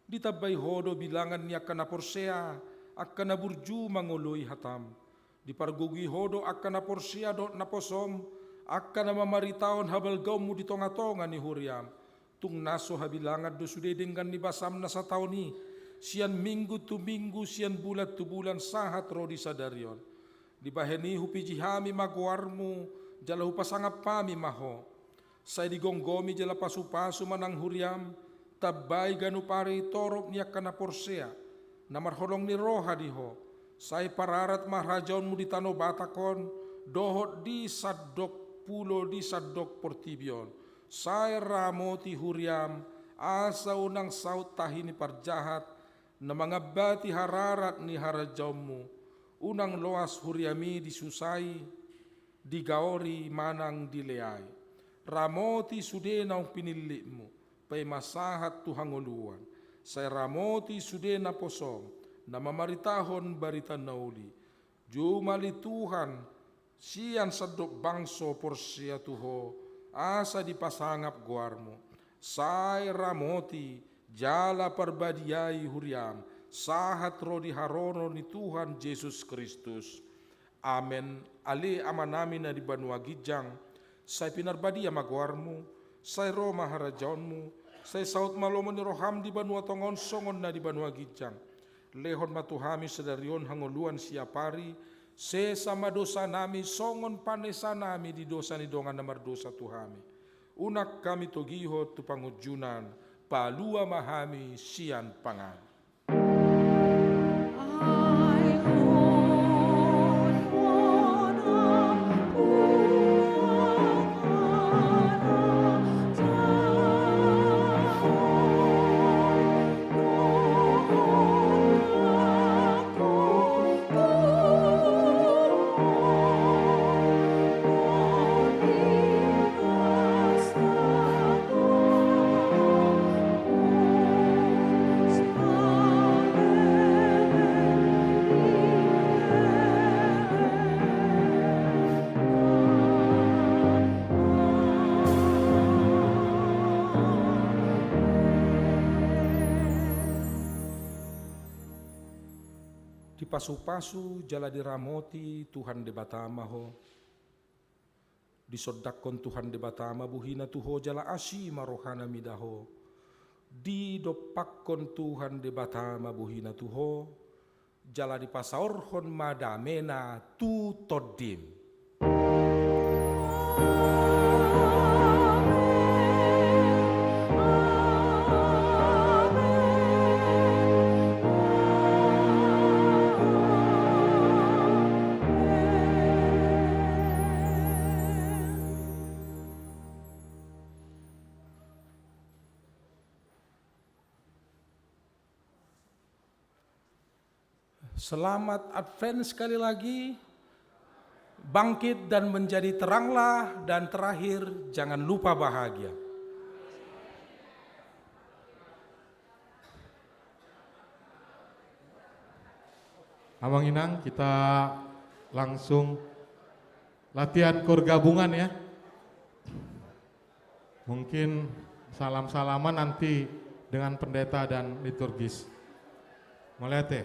S8: Ditabay hodo bilangan niya kanaporsea. Akka naburju mangoloy hatam. Di pargugi hodo akka na porsia do na posom, akka na mamaritaon habal gawmu di tonga-tonga ni huriam. Tung naso habilangan do sudedenggan ni basam na sa taon ni, siyan minggu tu minggu, siyan bulat tu bulan sahat rodi sadarion. Di baheni hupijihami magwarmu, jala hupasangap pami maho. Say digonggomi jala pasu-pasu manang huriam, tabay ganupari torok niya ka na porsia, na marholong ni roha diho. Say pararat mahrajaonmu di tano batakon, dohot di sadok pulo di sadok portibion. Say ramoti huriam, asa unang saut tahini parjahat, na mga bati hararat ni harajaonmu. Unang loas huriami di susay, di gaori manang dileay. Ramoti sudena ang pinilimu, pay masahat tuhanguluan. Say ramoti sudena posom, na mamaritahon barita nauli. Jumali Tuhan, siyan sadok bangso porsia tuho, asa di pasangap guarmo. Say ramoti, jala parbadiyay huriam, sahat rodi harono ni Tuhan Yesus Kristus. Amen. Ali amanami na di Banua Gijang, say pinarbadiya magwarmo, say Roma harajaonmu, say saut malomo ni roham di Banua Tongon songon na di Banua Gijang. Lehon matuhami sedarion hanguluan siapari, se sama dosa nami songon panesa nami di dosa ni dongan namar dosa tuhami. Unak kami togiho tu pangujunan, palua mahami sian pangan. Pasu-pasu jala diramoti Tuhan de batama ho, disodakon Tuhan de batama buhina tuho jala asi marohana midaho, di dopakkon Tuhan de batama buhina tuho, jala dipasaorhon madamena tu toddim. Selamat Advent sekali lagi. Bangkit dan menjadi teranglah, dan terakhir jangan lupa bahagia.
S9: Abang Inang, kita langsung latihan kor gabungan ya. Mungkin salam-salaman nanti dengan pendeta dan liturgis. Mulai teh.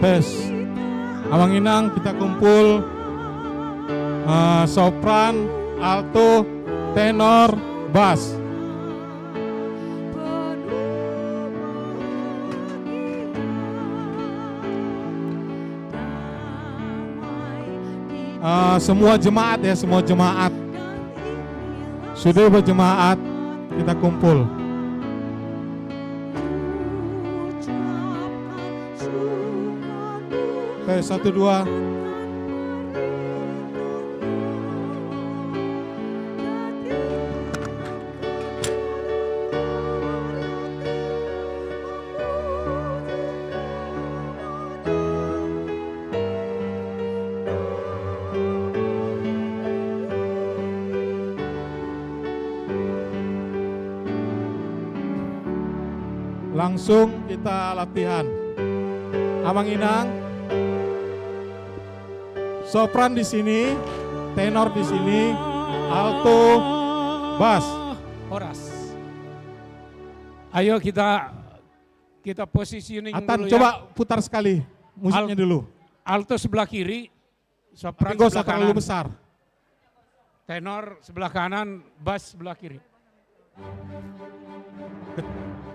S9: Tes, Abang Inang kita kumpul sopran, alto, tenor, bass. Semua jemaat ya, semua jemaat. Sudah berjemaat, kita kumpul. Oke, 1, 2. Langsung kita latihan. Abang Inang, sopran di sini, tenor di sini, alto, bass.
S10: Horas. Ayo kita positioning
S9: Atan,
S10: dulu
S9: coba
S10: ya.
S9: putar sekali musiknya dulu.
S10: Alto sebelah kiri, sopran
S9: Tapi gak usah
S10: sebelah
S9: terlalu
S10: kanan,
S9: besar.
S10: tenor sebelah kanan, bass sebelah kiri.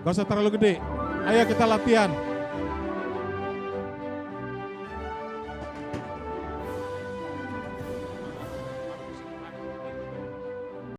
S9: Gak usah terlalu gede. Ayo kita latihan.